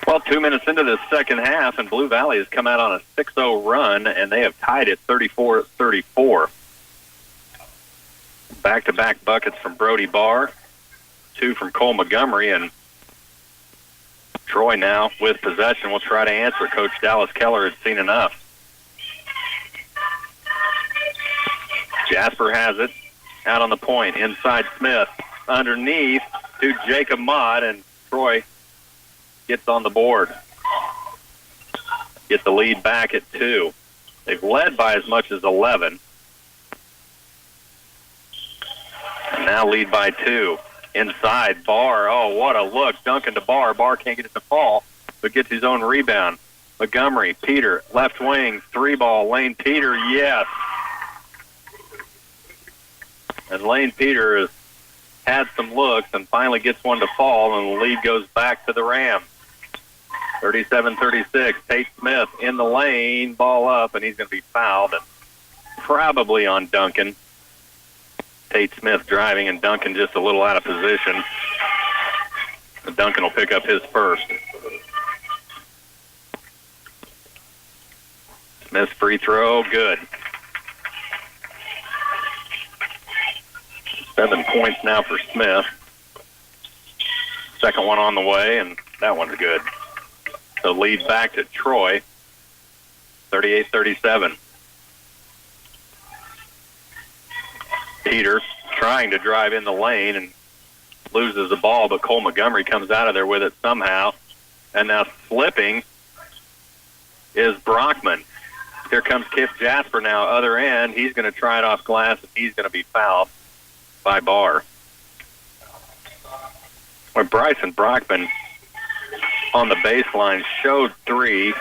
Well, 2 minutes into the second half, and Blue Valley has come out on a 6-0 run, and they have tied it 34-34. Back-to-back buckets from Brody Barr, 2 from Cole Montgomery, and Troy now with possession will try to answer. Coach Dallas Keller has seen enough. Jasper has it out on the point. Inside Smith. Underneath to Jacob Mott, and Troy gets on the board. Get the lead back at 2. They've led by as much as 11. And now lead by 2. Inside, Barr. Oh, what a look. Duncan to Barr. Barr can't get it to fall, but gets his own rebound. Montgomery, Peter, left wing, 3-ball. Lane Peter, yes. And Lane Peter has had some looks and finally gets one to fall, and the lead goes back to the Rams. 37-36. Tate Smith in the lane, ball up, and he's going to be fouled, and probably on Duncan. Tate Smith driving, and Duncan just a little out of position. And Duncan will pick up his first. Smith's free throw, good. 7 points now for Smith. Second one on the way, and that one's good. So lead back to Troy, 38-37. Peter trying to drive in the lane and loses the ball, but Cole Montgomery comes out of there with it somehow. And now slipping is Brockman. Here comes Kip Jasper now, other end. He's going to try it off glass, and he's going to be fouled by Barr. Where Bryson Brockman on the baseline showed 3,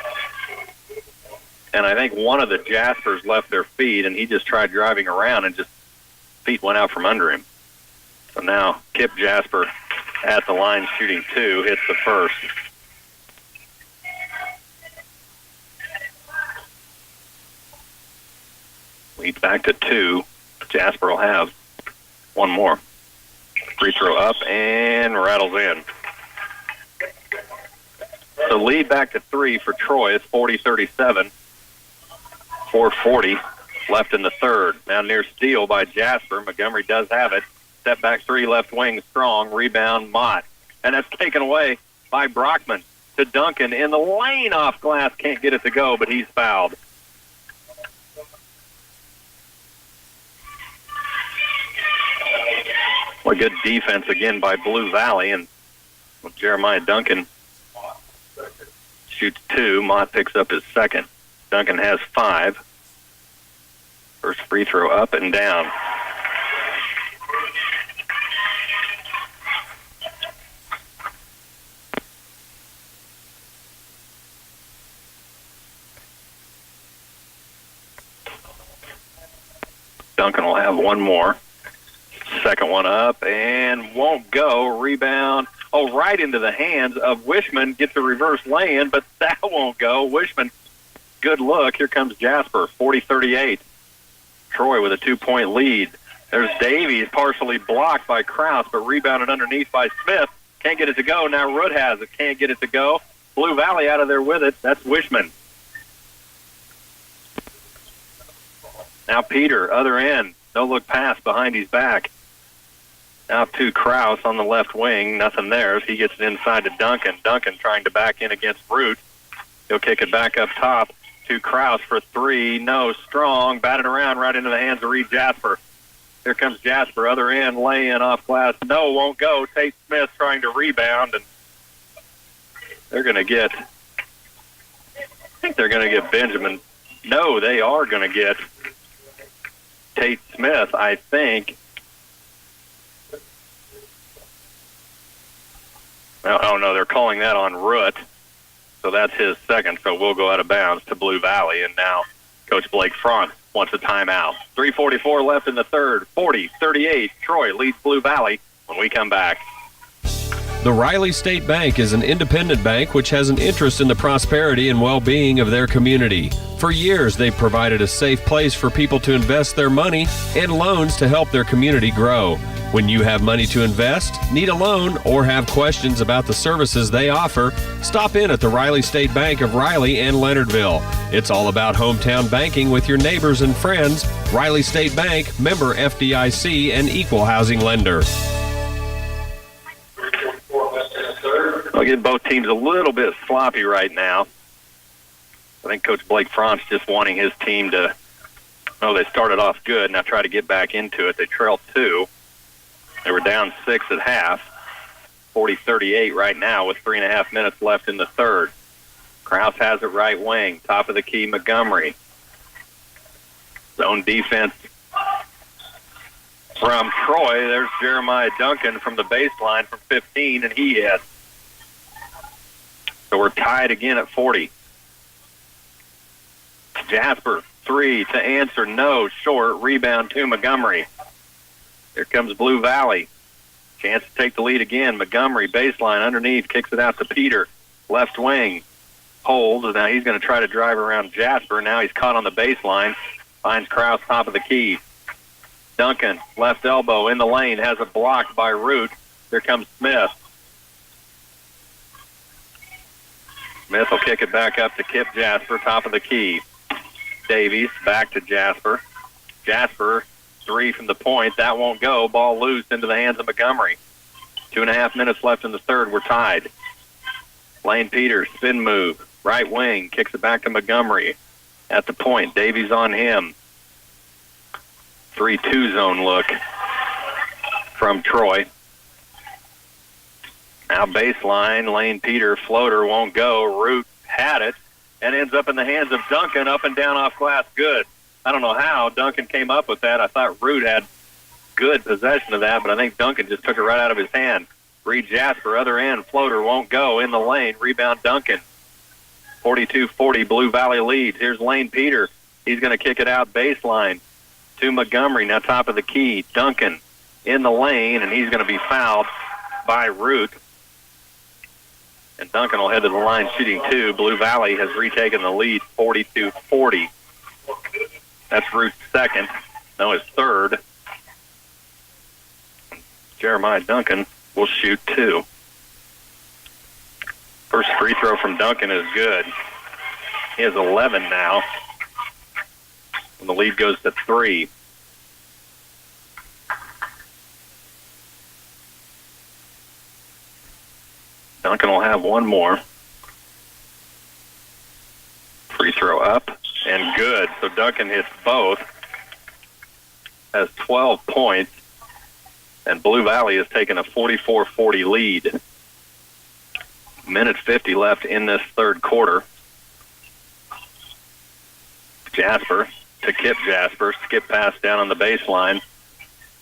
and I think one of the Jaspers left their feet, and he just tried driving around, and just feet went out from under him. So now Kip Jasper at the line shooting 2, hits the first. Lead back to 2. Jasper will have one more. Free throw up and rattles in. So lead back to 3 for Troy. It's 40-37. 4:40 left in the third. Now near steal by Jasper. Montgomery does have it. Step back 3, left wing strong. Rebound Mott. And that's taken away by Brockman to Duncan in the lane off glass. Can't get it to go, but he's fouled. What good defense again by Blue Valley, and Jeremiah Duncan shoots 2. Mott picks up his second. Duncan has 5. First free throw up and down. Duncan will have one more. Second one up and won't go. Rebound. Oh, right into the hands of Wishman. Gets a reverse lay-in, but that won't go. Wishman, good look. Here comes Jasper, 40-38. Troy with a 2-point lead. There's Davies, partially blocked by Krause, but rebounded underneath by Smith. Can't get it to go. Now Root has it. Can't get it to go. Blue Valley out of there with it. That's Wishman. Now Peter, other end. No look pass behind his back. Now to Krause on the left wing. Nothing there. He gets it inside to Duncan. Duncan trying to back in against Root. He'll kick it back up top to Krause for 3. No, strong. Batted around right into the hands of Reed Jasper. Here comes Jasper. Other end, lay in off glass. No, won't go. Tate Smith trying to rebound, and they're going to get, I think they're going to get Benjamin. No, they are going to get Tate Smith, I think. Oh, no, they're calling that on Root. So that's his second, so we'll go out of bounds to Blue Valley. And now Coach Blake Front wants a timeout. 3:44 left in the third. 40-38. Troy leads Blue Valley when we come back. The Riley State Bank is an independent bank which has an interest in the prosperity and well-being of their community. For years, they've provided a safe place for people to invest their money and loans to help their community grow. When you have money to invest, need a loan, or have questions about the services they offer, stop in at the Riley State Bank of Riley and Leonardville. It's all about hometown banking with your neighbors and friends. Riley State Bank, member FDIC, and equal housing lender. I'll get both teams a little bit sloppy right now. I think Coach Blake Franz just wanting his team to, they started off good, now try to get back into it. They trailed 2. They were down 6 at half, 40-38 right now with 3.5 minutes left in the third. Krause has it right wing, top of the key, Montgomery. Zone defense from Troy. There's Jeremiah Duncan from the baseline from 15, and he hits. So we're tied again at 40. Jasper, 3 to answer, no, short, rebound to Montgomery. Here comes Blue Valley. Chance to take the lead again. Montgomery, baseline, underneath, kicks it out to Peter. Left wing, holds. Now he's going to try to drive around Jasper. Now he's caught on the baseline. Finds Krause, top of the key. Duncan, left elbow in the lane, has a block by Root. Here comes Smith. Smith will kick it back up to Kip Jasper, top of the key. Davies back to Jasper. Jasper, 3 from the point. That won't go. Ball loose into the hands of Montgomery. 2.5 minutes left in the third. We're tied. Lane Peters, spin move. Right wing, kicks it back to Montgomery. At the point, Davies on him. 3-2 zone look from Troy. Now baseline, Lane Peter, floater won't go. Root had it and ends up in the hands of Duncan, up and down off glass. Good. I don't know how Duncan came up with that. I thought Root had good possession of that, but I think Duncan just took it right out of his hand. Reed Jasper, other end, floater won't go in the lane. Rebound Duncan. 42-40, Blue Valley leads. Here's Lane Peter. He's going to kick it out baseline to Montgomery. Now top of the key, Duncan in the lane, and he's going to be fouled by Root. And Duncan will head to the line shooting 2. Blue Valley has retaken the lead, 42-40. That's Root's second. No, his third. Jeremiah Duncan will shoot 2. First free throw from Duncan is good. He has 11 now. And the lead goes to 3. Duncan will have one more. Free throw up and good. So Duncan hits both. Has 12 points. And Blue Valley has taken a 44-40 lead. Minute 50 left in this third quarter. Jasper to Kip Jasper. Skip pass down on the baseline.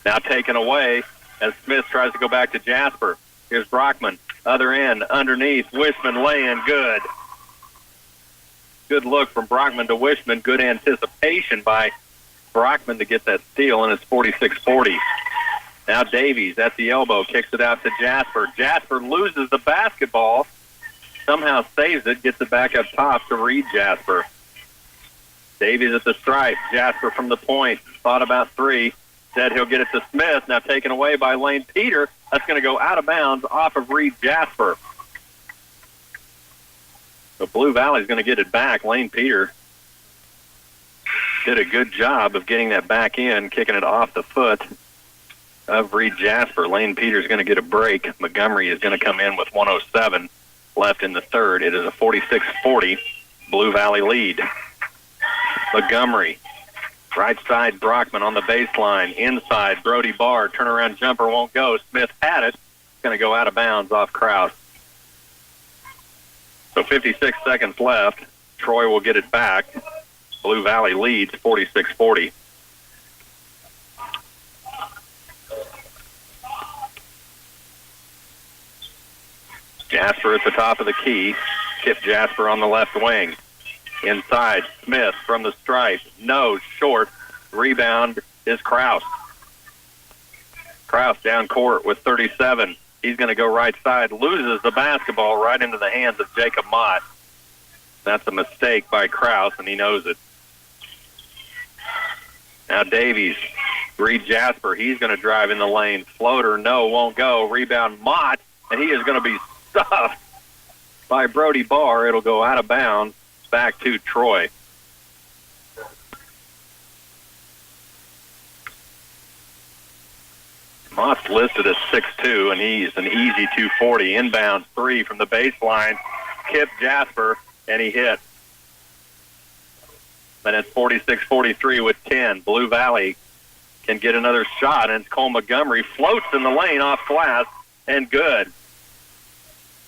Now taken away as Smith tries to go back to Jasper. Here's Brockman. Other end, underneath. Wishman laying good. Good look from Brockman to Wishman. Good anticipation by Brockman to get that steal, and it's 46-40. Now Davies at the elbow, kicks it out to Jasper. Jasper loses the basketball, somehow saves it, gets it back up top to Reed Jasper. Davies at the stripe. Jasper from the point. Thought about 3. Said he'll get it to Smith. Now taken away by Lane Peter. That's going to go out of bounds off of Reed Jasper. So Blue Valley's going to get it back. Lane Peter did a good job of getting that back in, kicking it off the foot of Reed Jasper. Lane Peter's going to get a break. Montgomery is going to come in with 107 left in the third. It is a 46-40 Blue Valley lead. Montgomery, right side Brockman on the baseline. Inside, Brody Barr, turnaround jumper won't go. Smith had it. It's going to go out of bounds off Krause. So 56 seconds left. Troy will get it back. Blue Valley leads 46-40. Jasper at the top of the key. Kip Jasper on the left wing. Inside, Smith from the stripe. No, short. Rebound is Krause. Krause down court with 37. He's going to go right side. Loses the basketball right into the hands of Jacob Mott. That's a mistake by Krause, and he knows it. Now Davies. Reed Jasper. He's going to drive in the lane. Floater, no, won't go. Rebound Mott, and he is going to be stuffed by Brody Barr. It'll go out of bounds back to Troy. Mott's listed as 6'2", and he's an easy 240. Inbound 3 from the baseline. Kip Jasper, and he hit. And it's 46-43 with 10. Blue Valley can get another shot, and Cole Montgomery floats in the lane off glass, and good.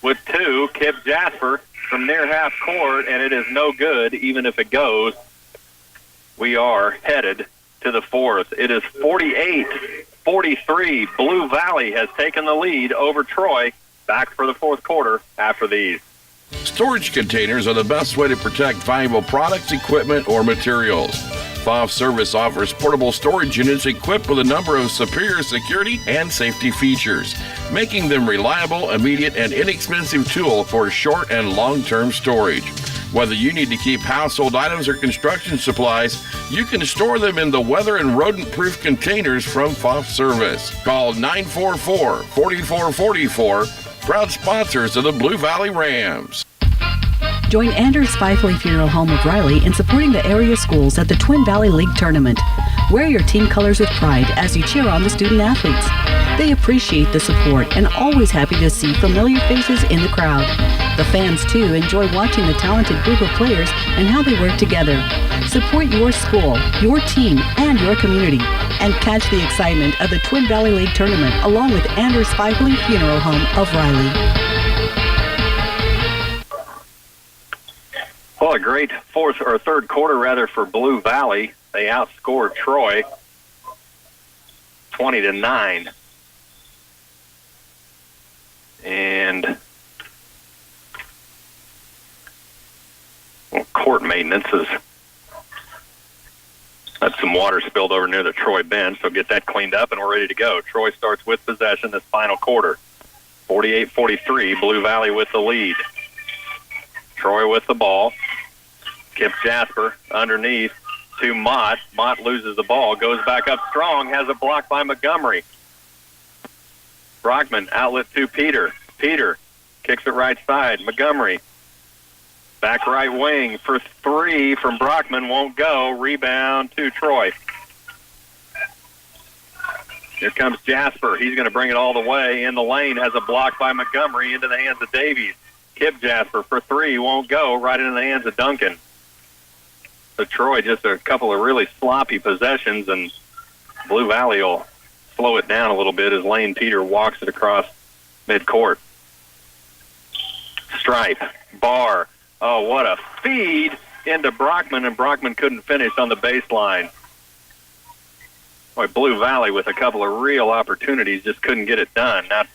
With 2, Kip Jasper from near half court, and it is no good even if it goes. We are headed to the fourth. It is 48-43. Blue Valley has taken the lead over Troy. Back for the fourth quarter after these. Storage containers are the best way to protect valuable products, equipment, or materials. FOF Service offers portable storage units equipped with a number of superior security and safety features, making them reliable, immediate, and inexpensive tool for short and long-term storage. Whether you need to keep household items or construction supplies, you can store them in the weather and rodent-proof containers from FOF Service. Call 944-4444, proud sponsors of the Blue Valley Rams. Join Anders Fifley Funeral Home of Riley in supporting the area schools at the Twin Valley League Tournament. Wear your team colors with pride as you cheer on the student athletes. They appreciate the support and always happy to see familiar faces in the crowd. The fans, too, enjoy watching the talented group of players and how they work together. Support your school, your team, and your community, and catch the excitement of the Twin Valley League Tournament along with Anders Fifley Funeral Home of Riley. Well, a great third quarter for Blue Valley. They outscored Troy 20-9. And court maintenance has had some water spilled over near the Troy bench, so get that cleaned up and we're ready to go. Troy starts with possession this final quarter. 48-43, Blue Valley with the lead. Troy with the ball. Kip Jasper underneath to Mott. Mott loses the ball, goes back up strong, has a block by Montgomery. Brockman outlet to Peter. Peter kicks it right side. Montgomery back right wing for three from Brockman, won't go. Rebound to Troy. Here comes Jasper. He's going to bring it all the way in the lane. Has a block by Montgomery into the hands of Davies. Kip Jasper for three, won't go. Right into the hands of Duncan. So Troy, just a couple of really sloppy possessions, and Blue Valley will slow it down a little bit as Lane Peter walks it across midcourt. Stripe, Barr. Oh, what a feed into Brockman, and Brockman couldn't finish on the baseline. Boy, Blue Valley with a couple of real opportunities just couldn't get it done. Now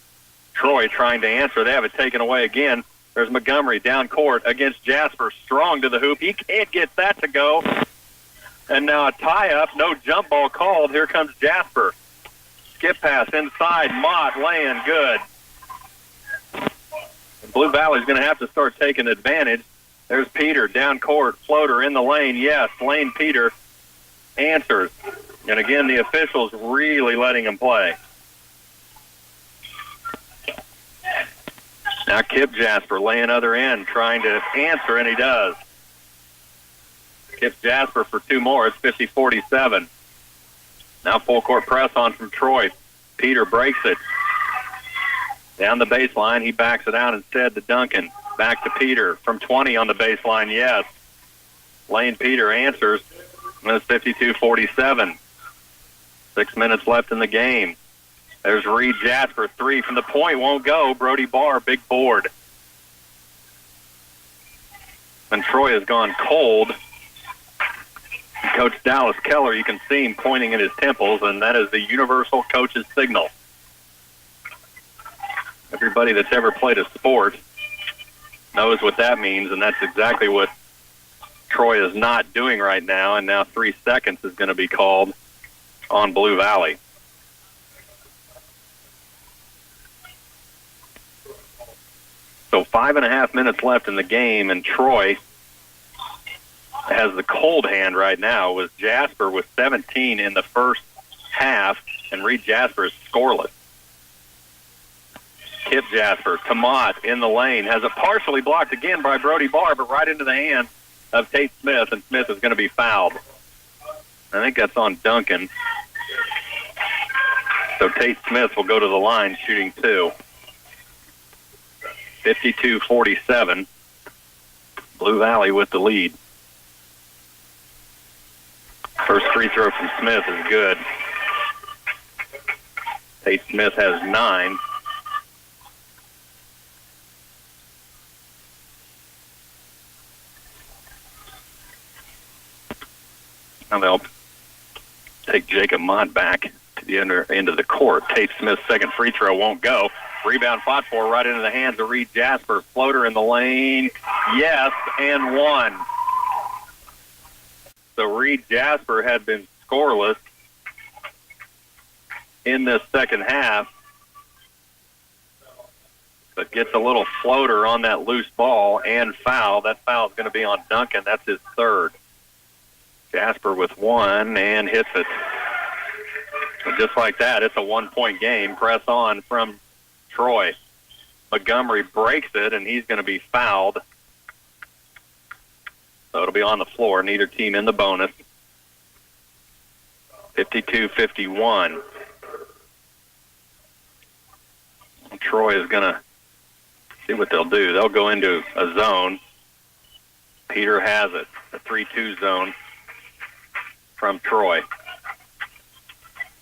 Troy trying to answer. They have it taken away again. There's Montgomery down court against Jasper, strong to the hoop. He can't get that to go. And now a tie-up, no jump ball called. Here comes Jasper. Skip pass inside, Mott laying good. Blue Valley's going to have to start taking advantage. There's Peter down court, floater in the lane. Yes, Lane Peter answers. And again, the officials really letting him play. Now Kip Jasper laying other end, trying to answer, and he does. Kip Jasper for two more. It's 50-47. Now full court press on from Troy. Peter breaks it. Down the baseline, he backs it out instead to Duncan. Back to Peter from 20 on the baseline, yes. Lane Peter answers. And it's 52-47. 6 minutes left in the game. There's Reed Jasper, three from the point, won't go. Brody Barr, big board. And Troy has gone cold. Coach Dallas Keller, you can see him pointing at his temples, and that is the universal coach's signal. Everybody that's ever played a sport knows what that means, and that's exactly what Troy is not doing right now, and now 3 seconds is going to be called on Blue Valley. So 5.5 minutes left in the game, and Troy has the cold hand right now with Jasper with 17 in the first half, and Reed Jasper is scoreless. Kip Jasper to Mott in the lane, has it partially blocked again by Brody Barr, but right into the hands of Tate Smith, and Smith is going to be fouled. I think that's on Duncan. So Tate Smith will go to the line shooting two. 52-47. Blue Valley with the lead. First free throw from Smith is good. Tate Smith has 9. Now they'll take Jacob Mott back to the end of the court. Tate Smith's second free throw won't go. Rebound fought for right into the hands of Reed Jasper. Floater in the lane. Yes, and one. So Reed Jasper had been scoreless in this second half, but gets a little floater on that loose ball and foul. That foul is going to be on Duncan. That's his third. Jasper with one and hits it. And just like that, it's a 1-point game. Press on from Troy. Montgomery breaks it, and he's going to be fouled So it'll be on the floor. Neither team in the bonus. 52-51. Troy is going to see what they'll do. They'll go into a zone. Peter has it, a 3-2 zone from Troy.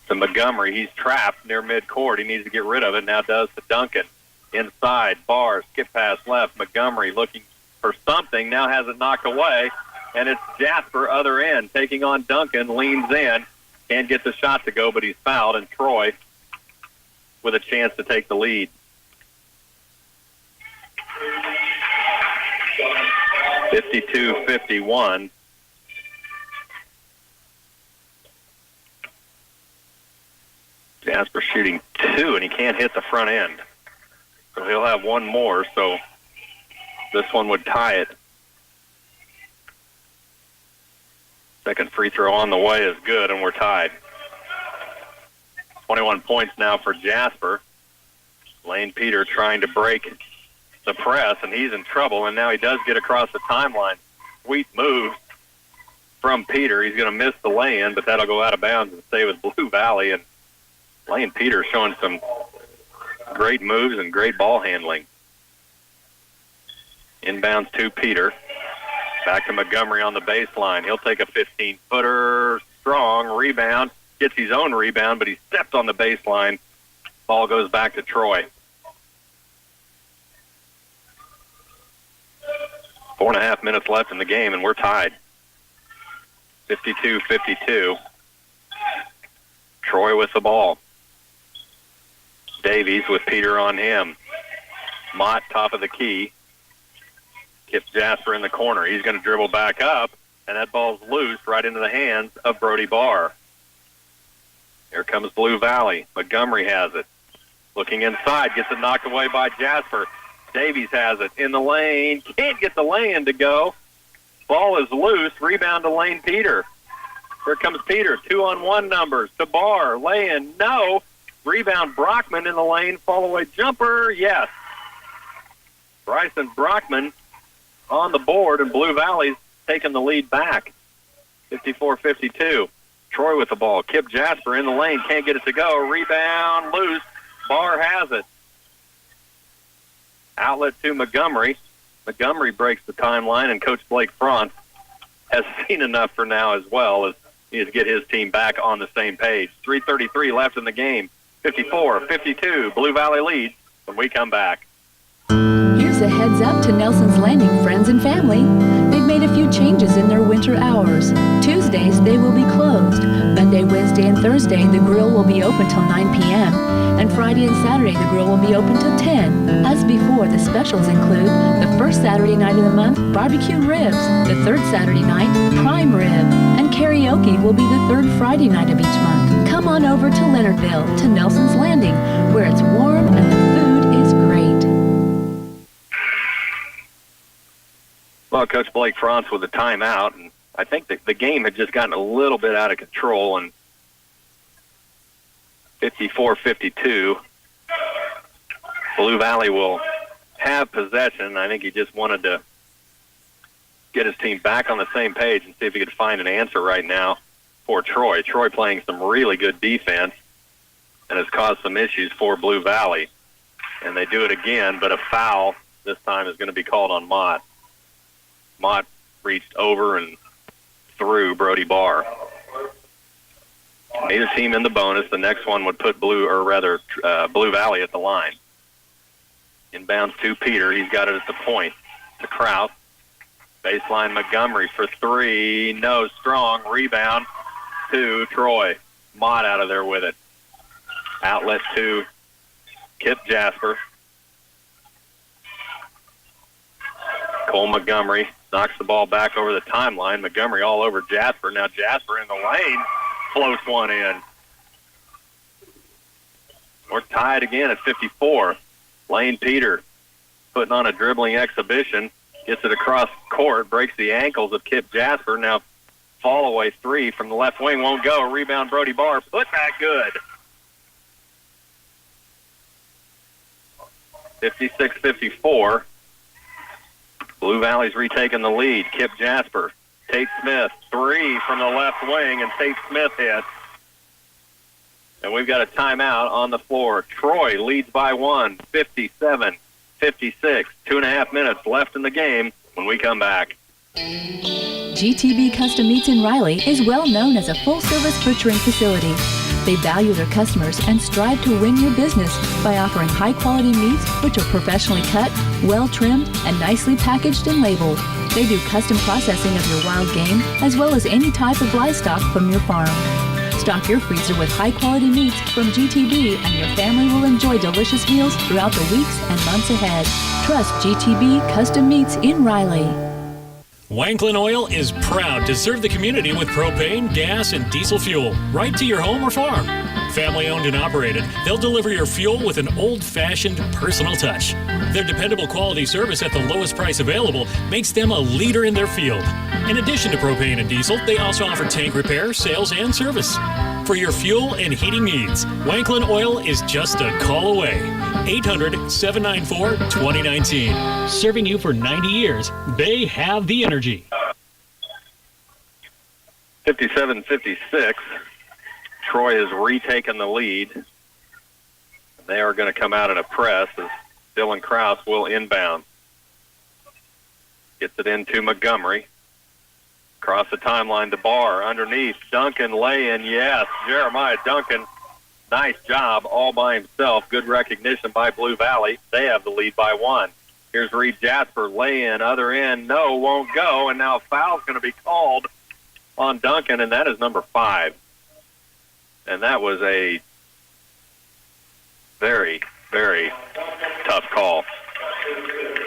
To Montgomery, he's trapped near midcourt. He needs to get rid of it. Now does to Duncan. Inside, Barr, skip pass left. Montgomery looking for something. Now has it knocked away. And it's Jasper, other end, taking on Duncan, leans in. Can't get the shot to go, but he's fouled. And Troy with a chance to take the lead. (52-51). Jasper shooting 2, and he can't hit the front end. So he'll have one more, so this one would tie it. Second free throw on the way is good, and we're tied. 21 points now for Jasper. Lane Peter trying to break the press, and he's in trouble, and now he does get across the timeline. Sweet move from Peter. He's going to miss the lay-in, but that'll go out of bounds and stay with Blue Valley. And Lane Peter showing some great moves and great ball handling. Inbounds to Peter. Back to Montgomery on the baseline. He'll take a 15-footer, strong rebound. Gets his own rebound, but he stepped on the baseline. Ball goes back to Troy. 4.5 minutes left in the game, and we're tied. 52-52. Troy with the ball. Davies with Peter on him. Mott, top of the key. Kips Jasper in the corner. He's going to dribble back up, and that ball's loose right into the hands of Brody Barr. Here comes Blue Valley. Montgomery has it. Looking inside, gets it knocked away by Jasper. Davies has it in the lane. Can't get the lay-in to go. Ball is loose. Rebound to Lane Peter. Here comes Peter. 2-on-1 numbers to Barr. Lay-in, no. Rebound Brockman in the lane. Fall-away jumper, yes. Bryson Brockman on the board, and Blue Valley's taking the lead back. 54-52. Troy with the ball. Kip Jasper in the lane. Can't get it to go. Rebound loose. Barr has it. Outlet to Montgomery. Montgomery breaks the timeline, and Coach Blake Franz has seen enough for now as well as he needs to get his team back on the same page. 3:33 left in the game. 54-52. Blue Valley leads when we come back. Here's a heads up to Nelson's Landing friends and family. They've made a few changes in their winter hours. Tuesdays, they will be closed. Monday, Wednesday, and Thursday, the grill will be open till 9 p.m. And Friday and Saturday, the grill will be open till 10. As before, the specials include the first Saturday night of the month, barbecue ribs. The third Saturday night, prime rib. And karaoke will be the third Friday night of each month. Come on over to Leonardville, to Nelson's Landing, where it's warm and the food is great. Well, Coach Blake Franz with a timeout, and I think the game had just gotten a little bit out of control, and 54-52. Blue Valley will have possession. I think he just wanted to get his team back on the same page and see if he could find an answer right now for Troy. Troy playing some really good defense and has caused some issues for Blue Valley. And they do it again, but a foul this time is going to be called on Mott. Mott reached over and through Brody Barr. Neither team in the bonus. The next one would put Blue Valley at the line. Inbounds to Peter. He's got it at the point. To Kraus. Baseline Montgomery for three. No, strong. Rebound to Troy. Mott out of there with it. Outlet to Kip Jasper. Cole Montgomery knocks the ball back over the timeline. Montgomery all over Jasper. Now Jasper in the lane floats one in. We're tied again at 54. Lane Peter putting on a dribbling exhibition. Gets it across court. Breaks the ankles of Kip Jasper. Now fall away three from the left wing. Won't go. Rebound Brody Barr. Put back good. 56-54. Blue Valley's retaking the lead. Kip Jasper. Tate Smith, 3 from the left wing, and Tate Smith hits. And we've got a timeout on the floor. Troy leads by 1, 57-56. 2.5 minutes left in the game when we come back. GTB Custom Meats in Riley is well known as a full-service butchering facility. They value their customers and strive to win your business by offering high-quality meats which are professionally cut, well-trimmed, and nicely packaged and labeled. They do custom processing of your wild game as well as any type of livestock from your farm. Stock your freezer with high-quality meats from GTB and your family will enjoy delicious meals throughout the weeks and months ahead. Trust GTB Custom Meats in Riley. Wanklin Oil is proud to serve the community with propane, gas, and diesel fuel right to your home or farm. Family owned and operated, they'll deliver your fuel with an old-fashioned personal touch. Their dependable quality service at the lowest price available makes them a leader in their field. In addition to propane and diesel, they also offer tank repair, sales, and service. For your fuel and heating needs, Wanklin Oil is just a call away. 800-794-2019. Serving you for 90 years, they have the energy. 57-56. Troy has retaken the lead. They are going to come out in a press as Dylan Krause will inbound. Gets it into Montgomery. Across the timeline to Barr. Underneath, Duncan lay-in. Yes, Jeremiah Duncan. Nice job all by himself. Good recognition by Blue Valley. They have the lead by 1. Here's Reed Jasper. Lay-in, other end. No, won't go. And now a foul's going to be called on Duncan, and that is number 5. And that was a very, very tough call.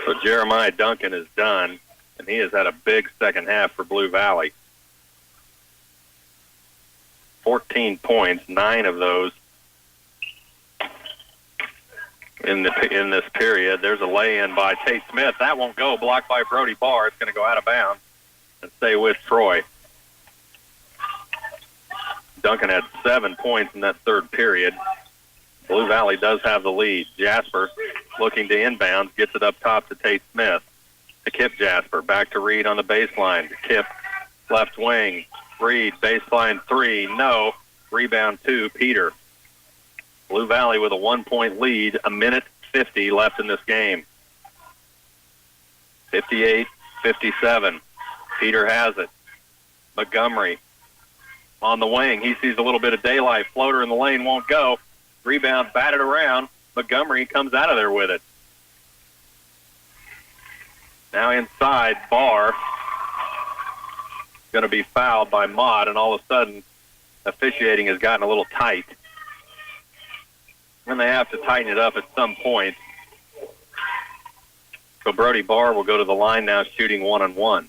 So Jeremiah Duncan is done, and he has had a big second half for Blue Valley. 14 points, 9 of those in this period. There's a lay-in by Tate Smith. That won't go. Blocked by Brody Barr. It's going to go out of bounds and stay with Troy. Duncan had 7 points in that third period. Blue Valley does have the lead. Jasper looking to inbound, gets it up top to Tate Smith. To Kip Jasper, back to Reed on the baseline. To Kip, left wing. Reed, baseline 3, no. Rebound 2, Peter. Blue Valley with a 1-point lead, 1:50 left in this game. 58-57. Peter has it. Montgomery on the wing. He sees a little bit of daylight. Floater in the lane won't go. Rebound batted around. Montgomery comes out of there with it. Now inside, Barr going to be fouled by Mott, and all of a sudden officiating has gotten a little tight. And they have to tighten it up at some point. So Brody Barr will go to the line now shooting 1-on-1.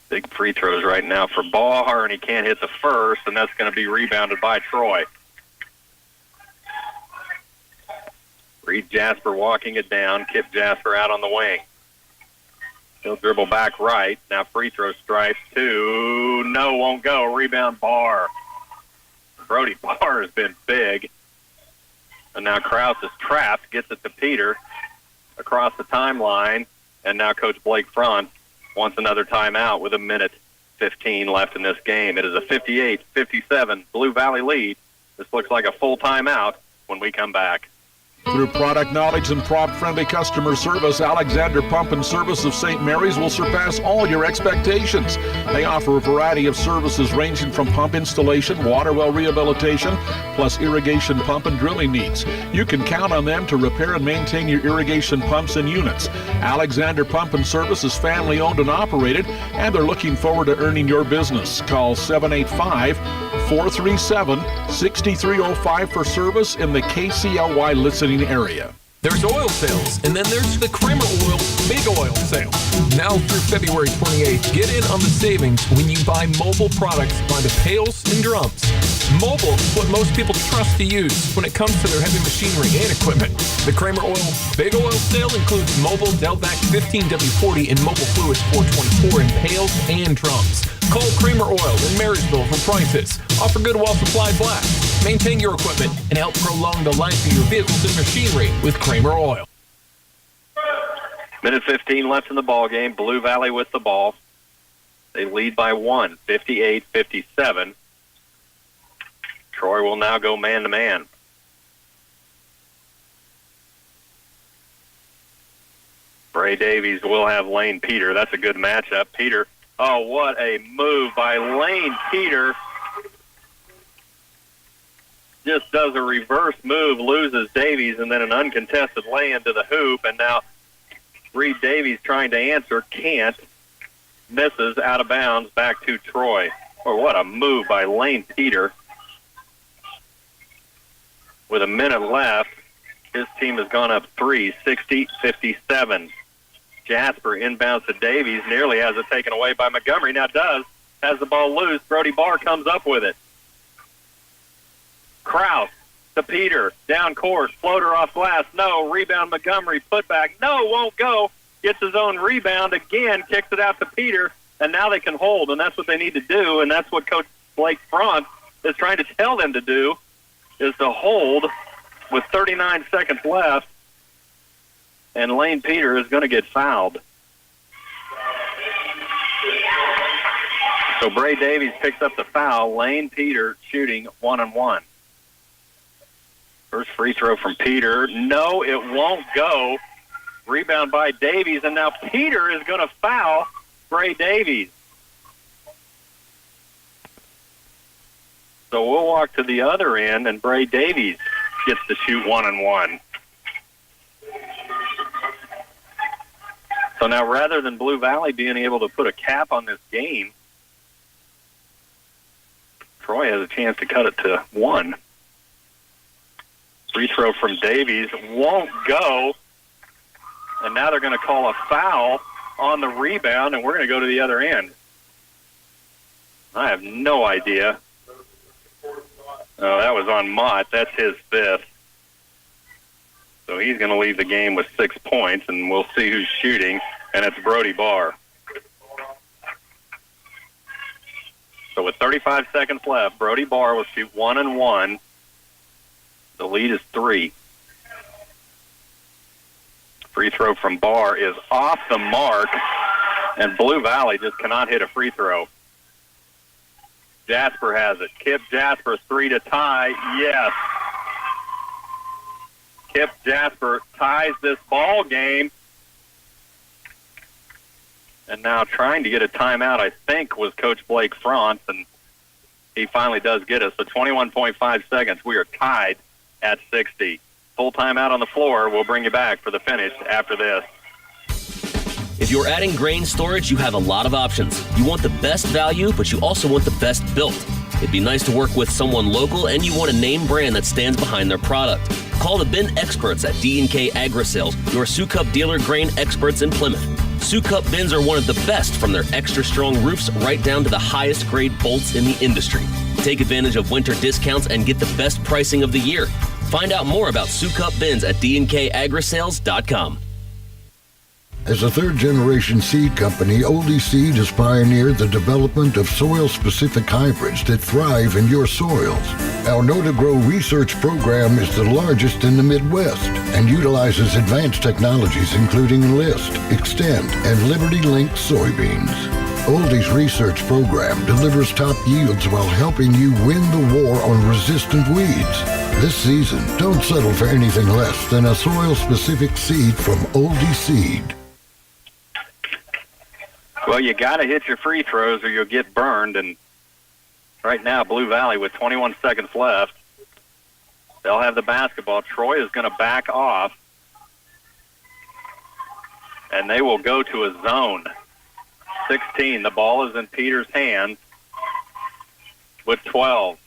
Big free throws right now for Barr, and he can't hit the first, and that's going to be rebounded by Troy. Reed Jasper walking it down. Kip Jasper out on the wing. He'll dribble back right. Now free throw stripe. 2. No, won't go. Rebound Barr. Brody Barr has been big. And now Krause is trapped. Gets it to Peter across the timeline. And now Coach Blake Front wants another timeout with 1:15 left in this game. It is a 58-57 Blue Valley lead. This looks like a full timeout when we come back. Through product knowledge and prompt-friendly customer service, Alexander Pump and Service of St. Mary's will surpass all your expectations. They offer a variety of services ranging from pump installation, water well rehabilitation, plus irrigation pump and drilling needs. You can count on them to repair and maintain your irrigation pumps and units. Alexander Pump and Service is family-owned and operated, and they're looking forward to earning your business. Call 785-437-6305 for service in the KCLY listening area. There's oil sales, and then there's the Kramer Oil Big Oil Sale. Now through February 28th, get in on the savings when you buy mobile products by the pails and drums. Mobile is what most people trust to use when it comes to their heavy machinery and equipment. The Kramer Oil Big Oil Sale includes mobile Delvac 15W40 and mobile fluids 424 in pails and drums. Call Kramer Oil in Marysville for prices. Offer good while supplies last. Maintain your equipment and help prolong the life of your vehicles and machinery with Kramer Oil. Minute 15 left in the ball game. Blue Valley with the ball. They lead by 1, 58-57. Troy will now go man-to-man. Bray Davies will have Lane Peter. That's a good matchup. Peter, oh, what a move by Lane Peter. Just does a reverse move, loses Davies, and then an uncontested lay into the hoop, and now Reed Davies trying to answer, can't, misses out of bounds back to Troy. Oh, what a move by Lane Peter. With a minute left, his team has gone up 3, 60-57. Jasper inbounds to Davies, nearly has it taken away by Montgomery. Now has the ball loose. Brody Barr comes up with it. Kraus to Peter, down court, floater off glass, no, rebound Montgomery, putback, no, won't go, gets his own rebound again, kicks it out to Peter, and now they can hold, and that's what they need to do, and that's what Coach Blake Front is trying to tell them to do, is to hold with 39 seconds left, and Lane Peter is going to get fouled. So Bray Davies picks up the foul, Lane Peter shooting 1-1. First free throw from Peter. No, it won't go. Rebound by Davies, and now Peter is going to foul Bray Davies. So we'll walk to the other end, and Bray Davies gets to shoot 1-1. So now rather than Blue Valley being able to put a cap on this game, Troy has a chance to cut it to 1. Free throw from Davies won't go, and now they're going to call a foul on the rebound, and we're going to go to the other end. I have no idea. Oh, that was on Mott. That's his 5th. So he's going to leave the game with 6 points, and we'll see who's shooting, and it's Brody Barr. So with 35 seconds left, Brody Barr will shoot 1-1. The lead is 3. Free throw from Barr is off the mark, and Blue Valley just cannot hit a free throw. Jasper has it. Kip Jasper, 3 to tie. Yes. Kip Jasper ties this ball game. And now trying to get a timeout, I think, was Coach Blake Frantz, and he finally does get us. So 21.5 seconds. We are tied at 60. Full timeout on the floor. We'll bring you back for the finish after this. If you're adding grain storage, you have a lot of options. You want the best value, but you also want the best built. It'd be nice to work with someone local, and you want a name brand that stands behind their product. Call the bin experts at D&K Agri-Sales, your Sioux Cup dealer grain experts in Plymouth. Sioux Cup bins are one of the best, from their extra strong roofs right down to the highest grade bolts in the industry. Take advantage of winter discounts and get the best pricing of the year. Find out more about Sioux Cup bins at dnkagrisales.com. As a third-generation seed company, Oldie Seed has pioneered the development of soil-specific hybrids that thrive in your soils. Our Know to Grow research program is the largest in the Midwest and utilizes advanced technologies including Enlist, Extend, and Liberty Link soybeans. Oldie's research program delivers top yields while helping you win the war on resistant weeds. This season, don't settle for anything less than a soil-specific seed from Oldie Seed. Well, you got to hit your free throws or you'll get burned, and right now Blue Valley with 21 seconds left, they'll have the basketball. Troy is going to back off, and they will go to a zone. 16, the ball is in Peter's hands with 12.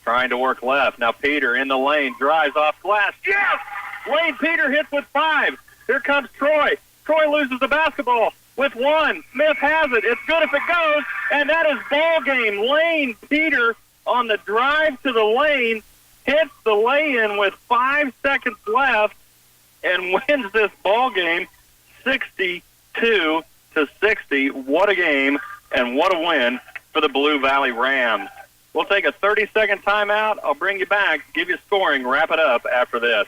Trying to work left. Now Peter in the lane, drives off glass. Yes! Lane Peter hits with 5. Here comes Troy. Troy loses the basketball with 1. Smith has it. It's good if it goes, and that is ball game. Lane Peter on the drive to the lane hits the lay-in with 5 seconds left and wins this ball game 62-60. What a game and what a win for the Blue Valley Rams. We'll take a 30-second timeout. I'll bring you back, give you scoring, wrap it up after this.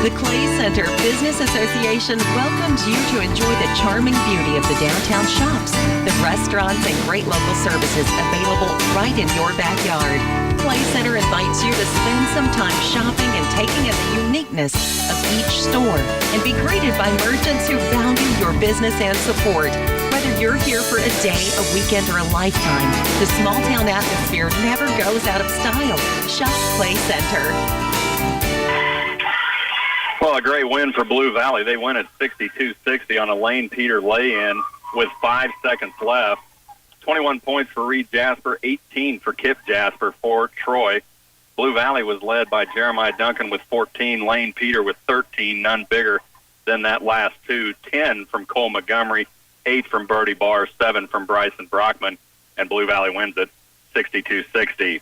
The Clay Center Business Association welcomes you to enjoy the charming beauty of the downtown shops, the restaurants, and great local services available right in your backyard. Clay Center invites you to spend some time shopping and taking in the uniqueness of each store and be greeted by merchants who value your business and support. Whether you're here for a day, a weekend, or a lifetime, the small-town atmosphere never goes out of style. Shop Clay Center. Well, a great win for Blue Valley. They win at 62-60 on a Lane Peter lay-in with 5 seconds left. 21 points for Reed Jasper, 18 for Kip Jasper for Troy. Blue Valley was led by Jeremiah Duncan with 14, Lane Peter with 13, none bigger than that last two. 10 from Cole Montgomery, 8 from Birdie Barr, 7 from Bryson Brockman, and Blue Valley wins it 62-60.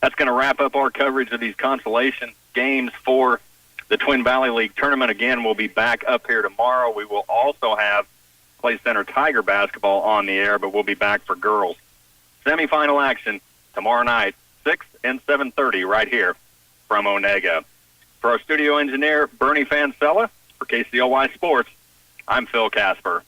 That's going to wrap up our coverage of these consolation games for the Twin Valley League tournament. Again, we'll be back up here tomorrow. We will also have Clay Center Tiger basketball on the air, but we'll be back for girls. Semifinal action tomorrow night, 6 and 7:30 right here from Onaga. For our studio engineer, Bernie Fancella, for KCLY Sports, I'm Phil Casper.